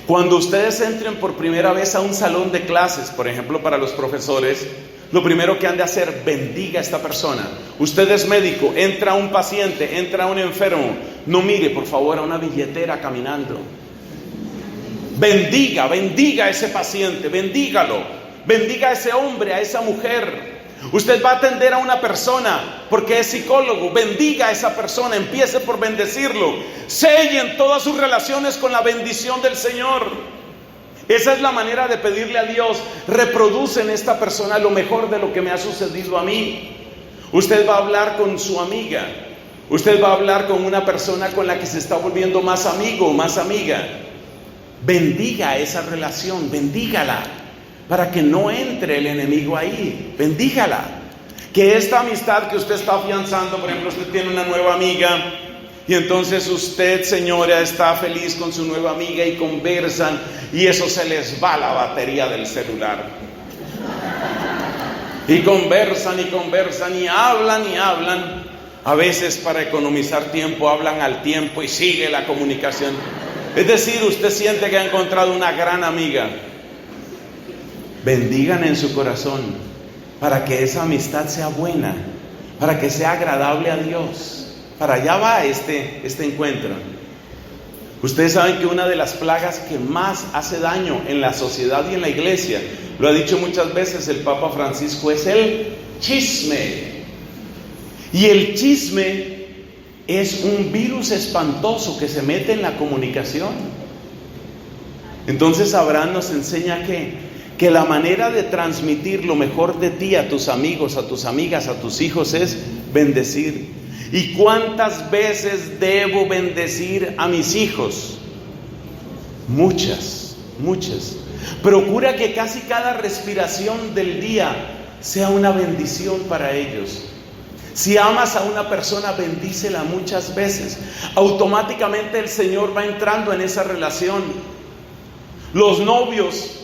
Cuando ustedes entren por primera vez a un salón de clases, por ejemplo para los profesores, lo primero que han de hacer, bendiga a esta persona. Usted es médico, entra un paciente, entra un enfermo, no mire por favor a una billetera caminando. Bendiga a ese paciente, bendígalo, bendiga a ese hombre, a esa mujer. Usted va a atender a una persona porque es psicólogo, bendiga a esa persona, empiece por bendecirlo. Sellen todas sus relaciones con la bendición del Señor. Esa es la manera de pedirle a Dios, reproduce en esta persona lo mejor de lo que me ha sucedido a mí. Usted va a hablar con su amiga, usted va a hablar con una persona con la que se está volviendo más amigo o más amiga. Bendiga esa relación, bendígala, para que no entre el enemigo ahí, bendígala. Que esta amistad que usted está afianzando, por ejemplo, usted tiene una nueva amiga Y entonces usted, señora, está feliz con su nueva amiga y conversan, y eso se les va la batería del celular. Y conversan y hablan. A veces, para economizar tiempo, hablan al tiempo y sigue la comunicación. Es decir, usted siente que ha encontrado una gran amiga. Bendigan en su corazón para que esa amistad sea buena, para que sea agradable a Dios. Para allá va este encuentro. Ustedes saben que una de las plagas que más hace daño en la sociedad y en la iglesia, lo ha dicho muchas veces el Papa Francisco, es el chisme. Y el chisme es un virus espantoso que se mete en la comunicación. Entonces Abraham nos enseña que la manera de transmitir lo mejor de ti a tus amigos, a tus amigas, a tus hijos es bendecir. ¿Y cuántas veces debo bendecir a mis hijos? Muchas. Procura que casi cada respiración del día sea una bendición para ellos. Si amas a una persona, bendícela muchas veces. Automáticamente el Señor va entrando en esa relación. Los novios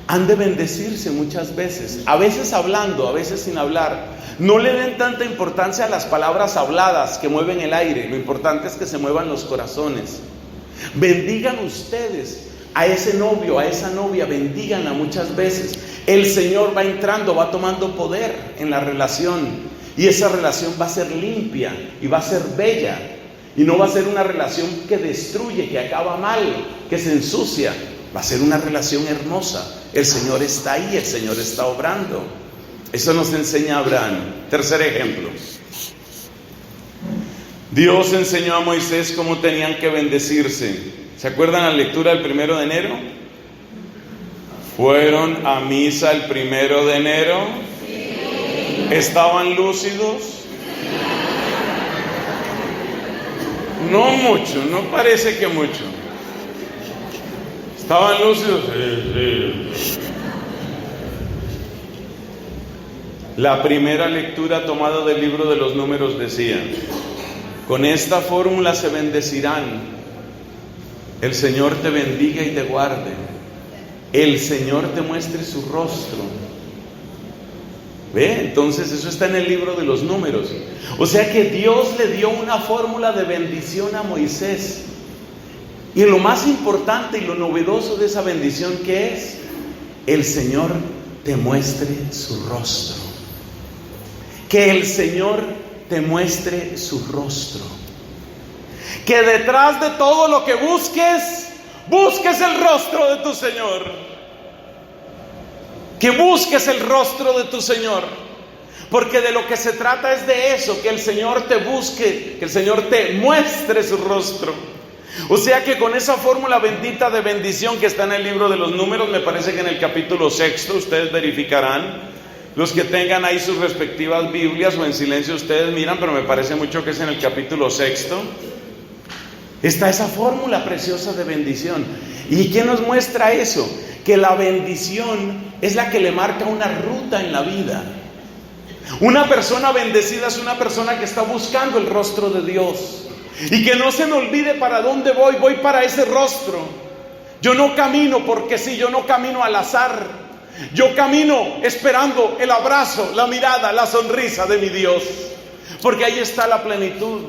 han de bendecirse muchas veces, a veces hablando, a veces sin hablar. No le den tanta importancia a las palabras habladas que mueven el aire. Lo importante es que se muevan los corazones. Bendigan ustedes a ese novio, a esa novia, bendíganla muchas veces. El Señor va entrando, va tomando poder en la relación, y esa relación va a ser limpia y va a ser bella, y no va a ser una relación que destruye, que acaba mal, que se ensucia. Va a ser una relación hermosa. El Señor está ahí, el Señor está obrando. Eso nos enseña Abraham. Tercer ejemplo. Dios enseñó a Moisés cómo tenían que bendecirse. ¿Se acuerdan la lectura del 1 de enero? ¿Fueron a misa el 1 de enero? Sí. ¿Estaban lúcidos? No mucho, no parece que mucho. ¿Estaban lúcidos? Sí. La primera lectura tomada del libro de los Números decía: con esta fórmula se bendecirán. El Señor te bendiga y te guarde. El Señor te muestre su rostro. ¿Ve? Entonces eso está en el libro de los Números. O sea que Dios le dio una fórmula de bendición a Moisés. Y lo más importante y lo novedoso de esa bendición, ¿qué es? El Señor te muestre su rostro. Que el Señor te muestre su rostro. Que detrás de todo lo que busques, busques el rostro de tu Señor. Que busques el rostro de tu Señor. Porque de lo que se trata es de eso, que el Señor te busque, que el Señor te muestre su rostro. O sea que con esa fórmula bendita de bendición que está en el libro de los Números, me parece que en el capítulo 6, ustedes verificarán, los que tengan ahí sus respectivas Biblias o en silencio ustedes miran, pero me parece mucho que es en el capítulo 6, está esa fórmula preciosa de bendición. ¿Y quién nos muestra eso? Que la bendición es la que le marca una ruta en la vida. Una persona bendecida es una persona que está buscando el rostro de Dios. Y que no se me olvide para dónde voy, voy para ese rostro. Yo no camino porque sí, yo no camino al azar. Yo camino esperando el abrazo, la mirada, la sonrisa de mi Dios. Porque ahí está la plenitud.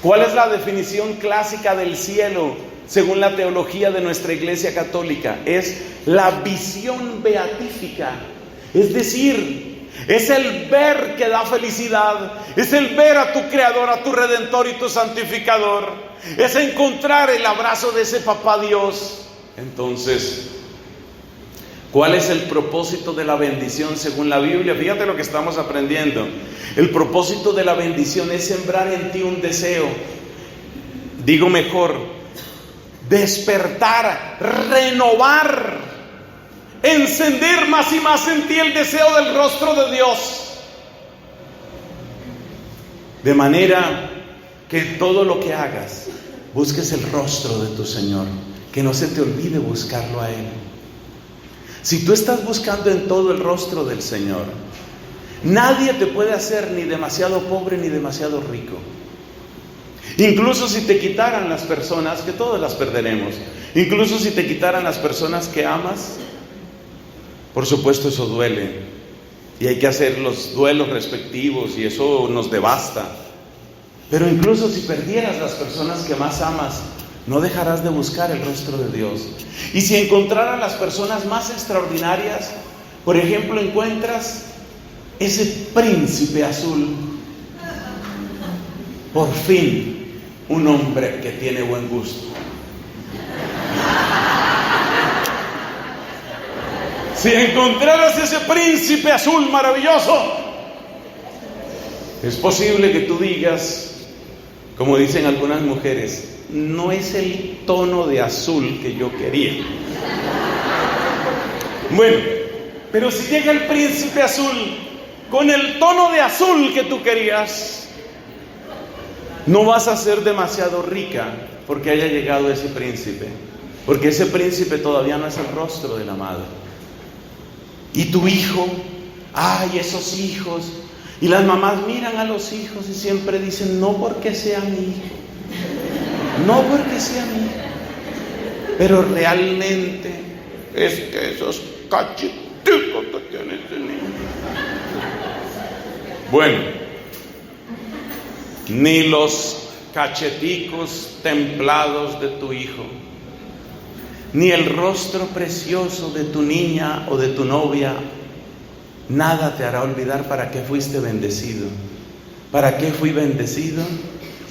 ¿Cuál es la definición clásica del cielo según la teología de nuestra Iglesia Católica? Es la visión beatífica. Es decir, es el ver que da felicidad. Es el ver a tu Creador, a tu Redentor y tu Santificador. Es encontrar el abrazo de ese Papá Dios. Entonces, ¿cuál es el propósito de la bendición según la Biblia? Fíjate lo que estamos aprendiendo. El propósito de la bendición es sembrar en ti un deseo. Digo mejor, despertar, renovar, encender más y más en ti el deseo del rostro de Dios. De manera que todo lo que hagas, busques el rostro de tu Señor. Que no se te olvide buscarlo a Él. Si tú estás buscando en todo el rostro del Señor, nadie te puede hacer ni demasiado pobre ni demasiado rico. Incluso si te quitaran las personas, que todas las perderemos, incluso si te quitaran las personas que amas, por supuesto eso duele, y hay que hacer los duelos respectivos, y eso nos devasta. Pero incluso si perdieras las personas que más amas, no dejarás de buscar el rostro de Dios. Y si encontraras las personas más extraordinarias, por ejemplo, encuentras ese príncipe azul, por fin un hombre que tiene buen gusto. Si encontraras ese príncipe azul maravilloso, es posible que tú digas, como dicen algunas mujeres, no es el tono de azul que yo quería. Bueno, pero si llega el príncipe azul con el tono de azul que tú querías, no vas a ser demasiado rica porque haya llegado ese príncipe, porque ese príncipe todavía no es el rostro de la madre. Y tu hijo, ay, esos hijos, y las mamás miran a los hijos y siempre dicen, no porque sea mi hijo, no porque sea mi hijo, pero realmente es que esos cacheticos que tiene ese niño. Bueno, ni los cacheticos templados de tu hijo, ni el rostro precioso de tu niña o de tu novia, nada te hará olvidar para qué fuiste bendecido. ¿Para qué fui bendecido?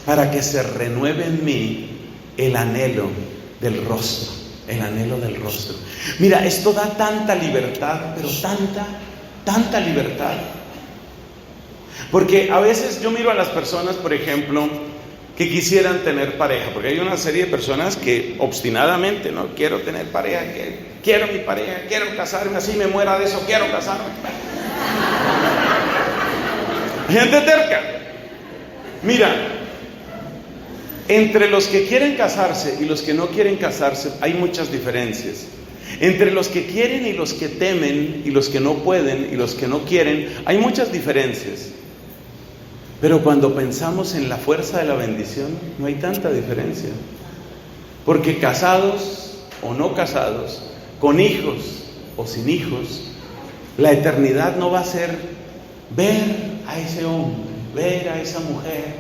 Para que se renueve en mí el anhelo del rostro, el anhelo del rostro. Mira, esto da tanta libertad, pero tanta libertad. Porque a veces yo miro a las personas, por ejemplo, que quisieran tener pareja, porque hay una serie de personas que obstinadamente, no quiero tener pareja, quiero mi pareja, quiero casarme, así me muera de eso, quiero casarme. Gente terca. Mira, entre los que quieren casarse y los que no quieren casarse hay muchas diferencias. Entre los que quieren y los que temen, y los que no pueden y los que no quieren, hay muchas diferencias. Pero cuando pensamos en la fuerza de la bendición, no hay tanta diferencia. Porque casados o no casados, con hijos o sin hijos, la eternidad no va a ser ver a ese hombre, ver a esa mujer,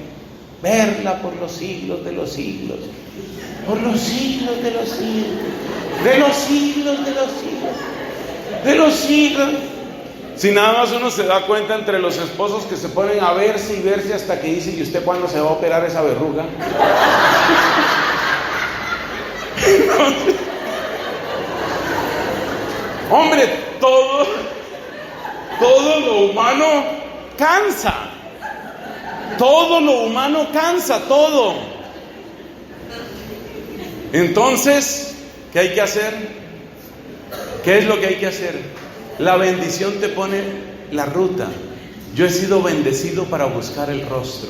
verla por los siglos de los siglos, por los siglos de los siglos, de los siglos de los siglos, de los siglos. Si nada más uno se da cuenta entre los esposos que se ponen a verse y verse hasta que dice, ¿y usted cuándo se va a operar esa verruga? Entonces, hombre, todo lo humano cansa. Todo lo humano cansa, todo. Entonces, ¿qué hay que hacer? ¿Qué es lo que hay que hacer? La bendición te pone la ruta. Yo he sido bendecido para buscar el rostro.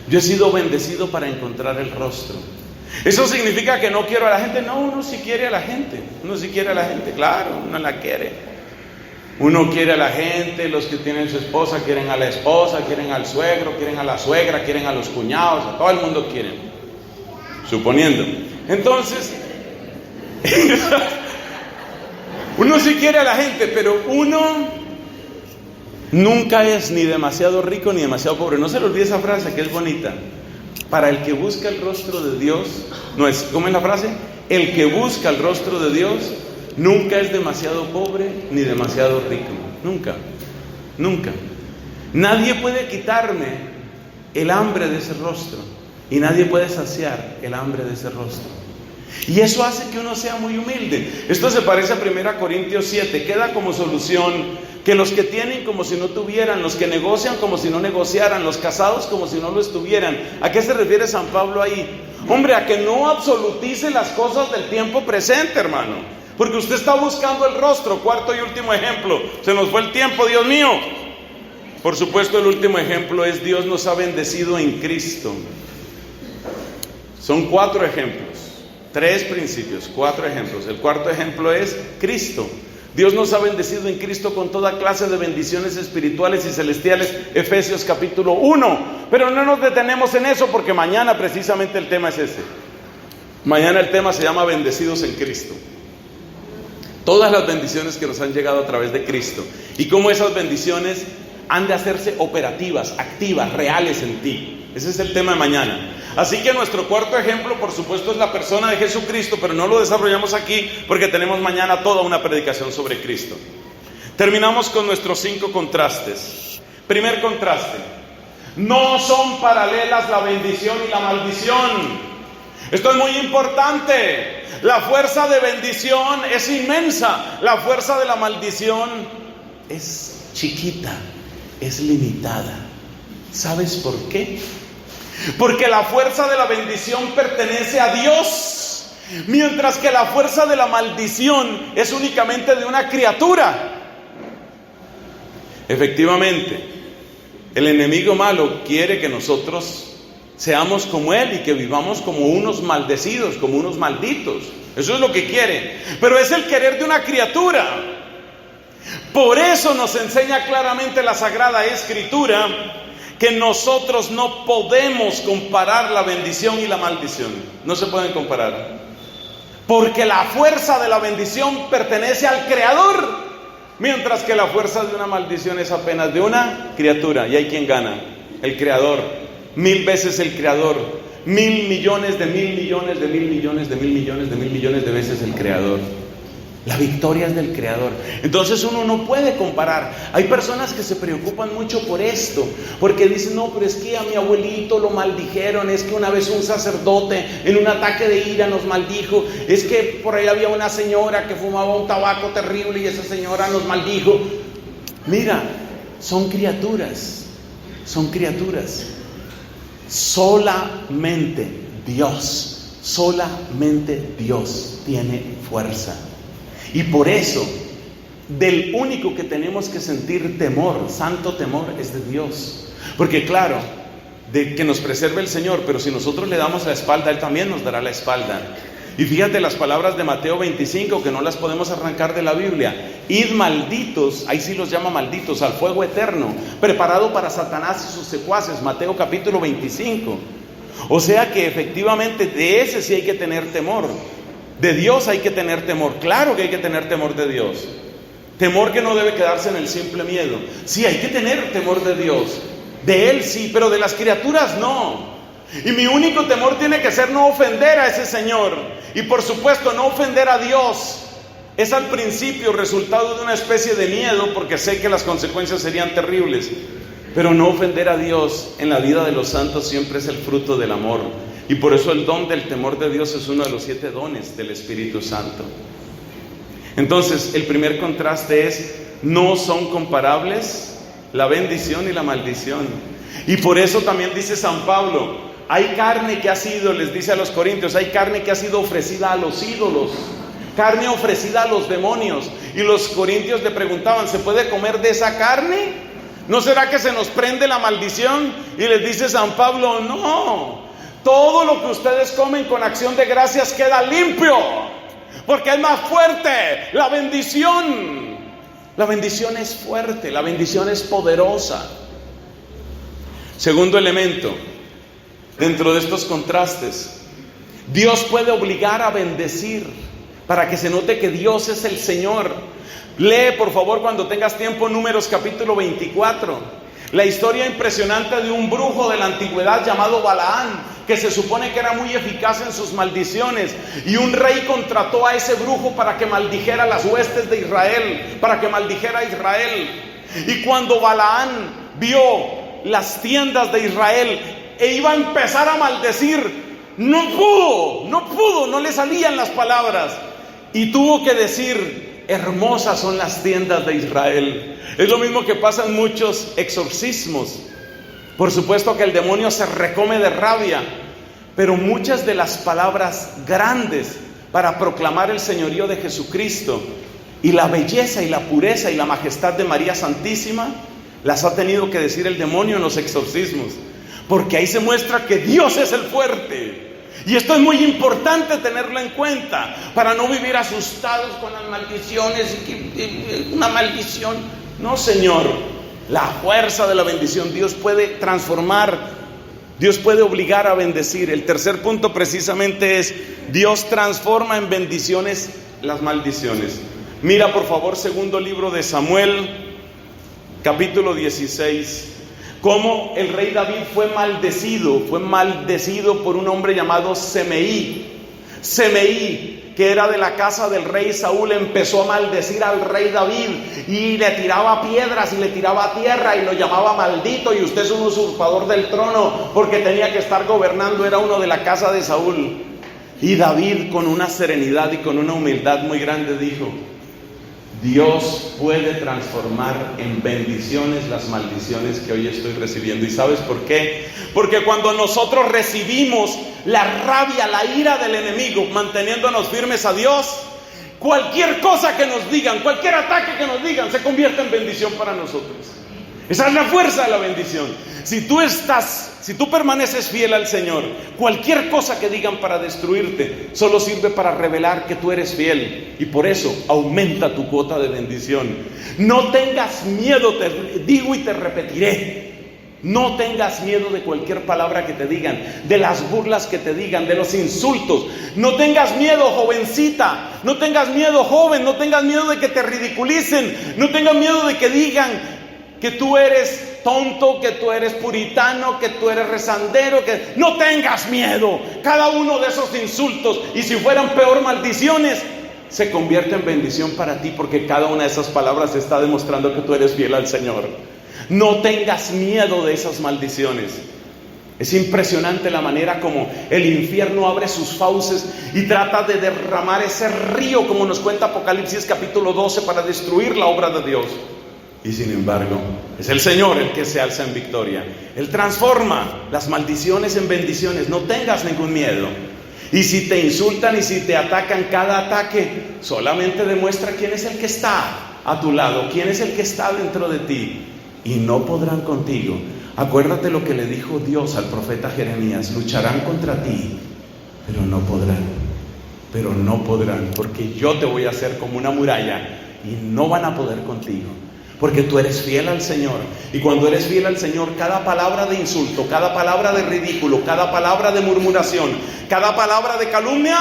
Yo he sido bendecido para encontrar el rostro. ¿Eso significa que no quiero a la gente? No, uno sí quiere a la gente. Uno sí quiere a la gente, claro, uno la quiere. Uno quiere a la gente, los que tienen su esposa quieren a la esposa, quieren al suegro, quieren a la suegra, quieren a los cuñados, a todo el mundo quieren. Suponiendo. Entonces, uno sí quiere a la gente, pero uno nunca es ni demasiado rico ni demasiado pobre. No se le olvide esa frase que es bonita. Para el que busca el rostro de Dios, no es, ¿cómo es la frase? El que busca el rostro de Dios nunca es demasiado pobre ni demasiado rico. Nunca, nunca. Nadie puede quitarme el hambre de ese rostro y nadie puede saciar el hambre de ese rostro. Y eso hace que uno sea muy humilde. Esto se parece a 1 Corintios 7. Queda como solución que los que tienen como si no tuvieran, los que negocian como si no negociaran, los casados como si no lo estuvieran. ¿A qué se refiere San Pablo ahí? Hombre, a que no absolutice las cosas del tiempo presente, hermano. Porque usted está buscando el rostro. Cuarto y último ejemplo. Se nos fue el tiempo, Dios mío. Por supuesto, el último ejemplo es Dios nos ha bendecido en Cristo. Son 4 ejemplos. 3 principios, 4 ejemplos. El cuarto ejemplo es Cristo. Dios nos ha bendecido en Cristo con toda clase de bendiciones espirituales y celestiales, Efesios capítulo 1. Pero no nos detenemos en eso porque mañana precisamente el tema es ese. Mañana el tema se llama bendecidos en Cristo. Todas las bendiciones que nos han llegado a través de Cristo y cómo esas bendiciones han de hacerse operativas, activas, reales en ti. Ese es el tema de mañana. Así que nuestro cuarto ejemplo, por supuesto, es la persona de Jesucristo, pero no lo desarrollamos aquí porque tenemos mañana toda una predicación sobre Cristo. Terminamos con nuestros 5 contrastes. Primer contraste: no son paralelas la bendición y la maldición. Esto es muy importante. La fuerza de bendición es inmensa. La fuerza de la maldición es chiquita, es limitada. ¿Sabes por qué? Porque la fuerza de la bendición pertenece a Dios, mientras que la fuerza de la maldición es únicamente de una criatura. Efectivamente, el enemigo malo quiere que nosotros seamos como él y que vivamos como unos maldecidos, como unos malditos. Eso es lo que quiere, pero es el querer de una criatura. Por eso nos enseña claramente la Sagrada Escritura que nosotros no podemos comparar la bendición y la maldición. No se pueden comparar, porque la fuerza de la bendición pertenece al Creador, mientras que la fuerza de una maldición es apenas de una criatura. Y hay quien gana: el Creador. 1000 veces el Creador, 1000 millones de 1000 millones de 1000 millones de 1000 millones de 1000 millones de veces el Creador. La victoria es del Creador. Entonces uno no puede comparar. Hay personas que se preocupan mucho por esto, porque dicen: no, pero es que a mi abuelito lo maldijeron, es que una vez un sacerdote en un ataque de ira nos maldijo, es que por ahí había una señora que fumaba un tabaco terrible y esa señora nos maldijo. Mira, son criaturas, son criaturas. Solamente Dios tiene fuerza. Y por eso, del único que tenemos que sentir temor, santo temor, es de Dios. Porque claro, de que nos preserve el Señor, pero si nosotros le damos la espalda, Él también nos dará la espalda. Y fíjate las palabras de Mateo 25, que no las podemos arrancar de la Biblia: id malditos, ahí sí los llama malditos, al fuego eterno, preparado para Satanás y sus secuaces. Mateo capítulo 25. O sea que efectivamente de ese sí hay que tener temor. De Dios hay que tener temor. Claro que hay que tener temor de Dios. Temor que no debe quedarse en el simple miedo. Sí, hay que tener temor de Dios. De Él sí, pero de las criaturas no. Y mi único temor tiene que ser no ofender a ese Señor. Y por supuesto no ofender a Dios. Es al principio resultado de una especie de miedo, porque sé que las consecuencias serían terribles. Pero no ofender a Dios en la vida de los santos siempre es el fruto del amor. Y por eso el don del temor de Dios es uno de los 7 dones del Espíritu Santo. Entonces, el primer contraste es: no son comparables la bendición y la maldición. Y por eso también dice San Pablo: hay carne que ha sido, les dice a los corintios, hay carne que ha sido ofrecida a los ídolos, carne ofrecida a los demonios. Y los corintios le preguntaban: ¿se puede comer de esa carne? ¿No será que se nos prende la maldición? Y les dice San Pablo: no. Todo lo que ustedes comen con acción de gracias queda limpio, porque es más fuerte la bendición. La bendición es fuerte, la bendición es poderosa. Segundo elemento, dentro de estos contrastes: Dios puede obligar a bendecir, para que se note que Dios es el Señor. Lee por favor cuando tengas tiempo Números capítulo 24. La historia impresionante de un brujo de la antigüedad llamado Balaán, que se supone que era muy eficaz en sus maldiciones. Y un rey contrató a ese brujo para que maldijera las huestes de Israel, para que maldijera a Israel. Y cuando Balaán vio las tiendas de Israel e iba a empezar a maldecir, no pudo, no le salían las palabras. Y tuvo que decir: hermosas son las tiendas de Israel. Es lo mismo que pasa en muchos exorcismos. Por supuesto que el demonio se recome de rabia, pero muchas de las palabras grandes para proclamar el señorío de Jesucristo y la belleza y la pureza y la majestad de María Santísima las ha tenido que decir el demonio en los exorcismos, porque ahí se muestra que Dios es el fuerte, Y esto es muy importante tenerlo en cuenta para no vivir asustados con las maldiciones y una maldición. No, Señor, la fuerza de la bendición. Dios puede transformar, Dios puede obligar a bendecir. El tercer punto precisamente es: Dios transforma en bendiciones las maldiciones. Mira por favor segundo libro de Samuel, capítulo 16. Cómo el rey David fue maldecido por un hombre llamado Semeí. Semeí, que era de la casa del rey Saúl, empezó a maldecir al rey David y le tiraba piedras y le tiraba tierra y lo llamaba maldito, y usted es un usurpador del trono porque tenía que estar gobernando, era uno de la casa de Saúl. Y David, con una serenidad y con una humildad muy grande, dijo: Dios puede transformar en bendiciones las maldiciones que hoy estoy recibiendo. ¿Y sabes por qué? Porque cuando nosotros recibimos la rabia, la ira del enemigo, manteniéndonos firmes a Dios, cualquier cosa que nos digan, cualquier ataque que nos digan, se convierte en bendición para nosotros. Esa es la fuerza de la bendición. Si tú permaneces fiel al Señor, cualquier cosa que digan para destruirte solo sirve para revelar que tú eres fiel, y por eso aumenta tu cuota de bendición. No tengas miedo, te digo y te repetiré. No tengas miedo de cualquier palabra que te digan, de las burlas que te digan, de los insultos. No tengas miedo, jovencita. No tengas miedo, joven. No tengas miedo de que te ridiculicen. No tengas miedo de que digan que tú eres tonto, que tú eres puritano, que tú eres rezandero, que no tengas miedo. Cada uno de esos insultos, y si fueran peor maldiciones, se convierte en bendición para ti, porque cada una de esas palabras está demostrando que tú eres fiel al Señor. No tengas miedo de esas maldiciones. Es impresionante la manera como el infierno abre sus fauces y trata de derramar ese río, como nos cuenta Apocalipsis capítulo 12, para destruir la obra de Dios. Y sin embargo, es el Señor el que se alza en victoria. Él transforma las maldiciones en bendiciones. No tengas ningún miedo. Y si te insultan y si te atacan, cada ataque solamente demuestra quién es el que está a tu lado, quién es el que está dentro de ti. Y no podrán contigo. Acuérdate lo que le dijo Dios al profeta Jeremías: lucharán contra ti, pero no podrán, porque yo te voy a hacer como una muralla y no van a poder contigo. Porque tú eres fiel al Señor. Y cuando eres fiel al Señor, cada palabra de insulto, cada palabra de ridículo, cada palabra de murmuración, cada palabra de calumnia,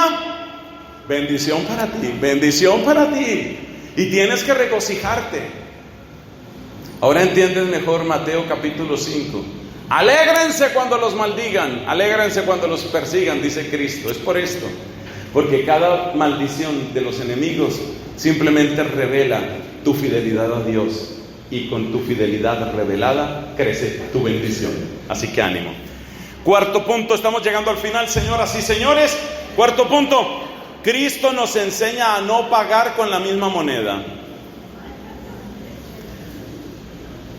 bendición para ti, bendición para ti. Y tienes que regocijarte. Ahora entiendes mejor Mateo capítulo 5. Alégrense cuando los maldigan, alégrense cuando los persigan, dice Cristo. Es por esto, porque cada maldición de los enemigos simplemente revela tu fidelidad a Dios, y con tu fidelidad revelada crece tu bendición. Así que ánimo. Cuarto punto, estamos llegando al final, señoras y señores. Cuarto punto: Cristo nos enseña a no pagar con la misma moneda.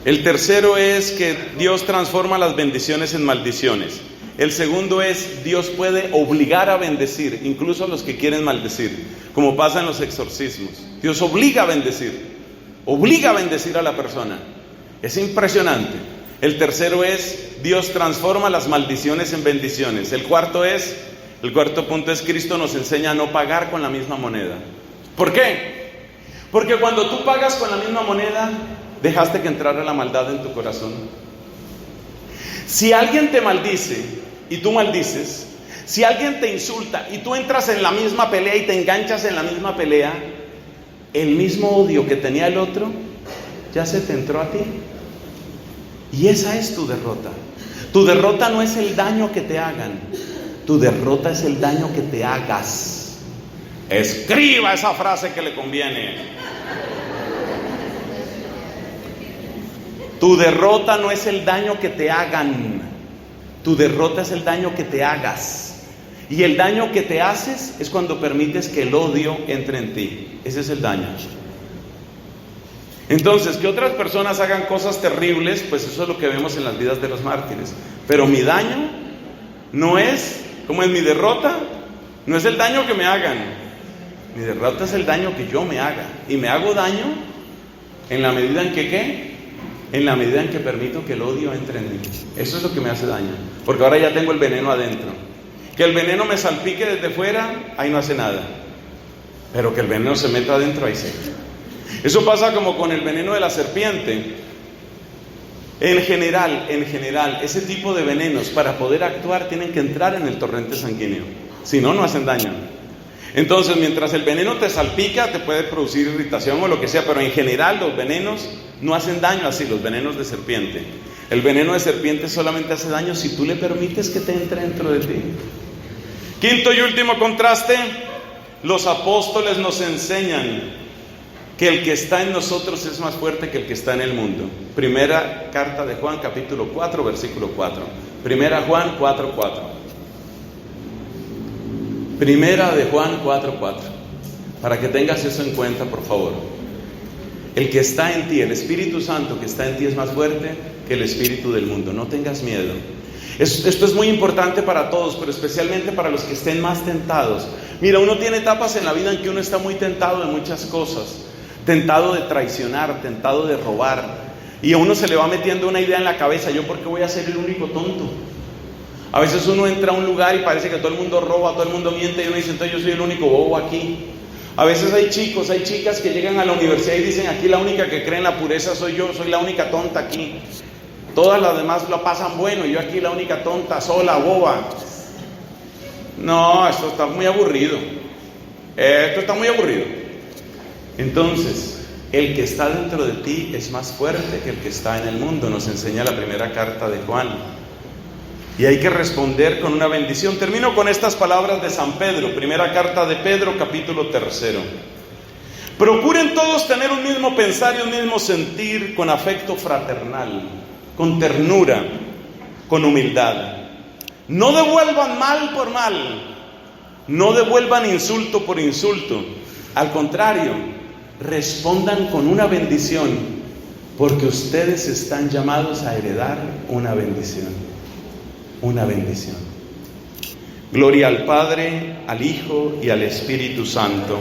El tercero es que Dios transforma las bendiciones en maldiciones. El segundo es: Dios puede obligar a bendecir, incluso a los que quieren maldecir, como pasa en los exorcismos. Dios obliga a bendecir a la persona. Es impresionante. El tercero es: Dios transforma las maldiciones en bendiciones. El cuarto punto es: Cristo nos enseña a no pagar con la misma moneda. ¿Por qué? Porque cuando tú pagas con la misma moneda, dejaste que entrara la maldad en tu corazón. Si alguien te maldice y tú maldices, si alguien te insulta y tú entras en la misma pelea y te enganchas en la misma pelea, el mismo odio que tenía el otro ya se te entró a ti. Y esa es tu derrota. Tu derrota no es el daño que te hagan, tu derrota es el daño que te hagas. Escriba esa frase que le conviene. Tu derrota no es el daño que te hagan, tu derrota es el daño que te hagas. Y el daño que te haces es cuando permites que el odio entre en ti. Ese es el daño. Entonces, que otras personas hagan cosas terribles, pues eso es lo que vemos en las vidas de los mártires. Pero mi daño no es, como es mi derrota, no es el daño que me hagan. Mi derrota es el daño que yo me haga. Y me hago daño en la medida en que, ¿qué? En la medida en que permito que el odio entre en mí. Eso es lo que me hace daño, porque ahora ya tengo el veneno adentro. Que el veneno me salpique desde fuera, ahí no hace nada. Pero que el veneno se meta adentro, ahí sí. Eso pasa como con el veneno de la serpiente. En general, ese tipo de venenos para poder actuar tienen que entrar en el torrente sanguíneo. Si no, no hacen daño. Entonces, mientras el veneno te salpica, te puede producir irritación o lo que sea, pero en general los venenos no hacen daño así, los venenos de serpiente. El veneno de serpiente solamente hace daño si tú le permites que te entre dentro de ti. Quinto y último contraste, los apóstoles nos enseñan que el que está en nosotros es más fuerte que el que está en el mundo. Primera carta de Juan, capítulo 4, versículo 4. Primera Juan 4, 4. Primera de Juan 4, 4. Para que tengas eso en cuenta, por favor. El que está en ti, el Espíritu Santo que está en ti es más fuerte que el espíritu del mundo. No tengas miedo. Esto es muy importante para todos, pero especialmente para los que estén más tentados. Mira, uno tiene etapas en la vida en que uno está muy tentado de muchas cosas. Tentado de traicionar, tentado de robar. Y a uno se le va metiendo una idea en la cabeza: ¿yo por qué voy a ser el único tonto? A veces uno entra a un lugar y parece que todo el mundo roba, todo el mundo miente, y uno dice: entonces yo soy el único bobo aquí. A veces hay chicos, hay chicas que llegan a la universidad y dicen: aquí la única que cree en la pureza soy yo, soy la única tonta aquí. Todas las demás lo pasan bueno, y yo aquí la única tonta, sola, boba. No, esto está muy aburrido. Esto está muy aburrido. Entonces, el que está dentro de ti es más fuerte que el que está en el mundo, nos enseña la primera carta de Juan. Y hay que responder con una bendición. Termino con estas palabras de San Pedro, primera carta de Pedro, capítulo 3. Procuren todos tener un mismo pensar y un mismo sentir, con afecto fraternal, con ternura, con humildad. No devuelvan mal por mal, no devuelvan insulto por insulto. Al contrario, respondan con una bendición, porque ustedes están llamados a heredar una bendición. Una bendición. Gloria al Padre, al Hijo y al Espíritu Santo.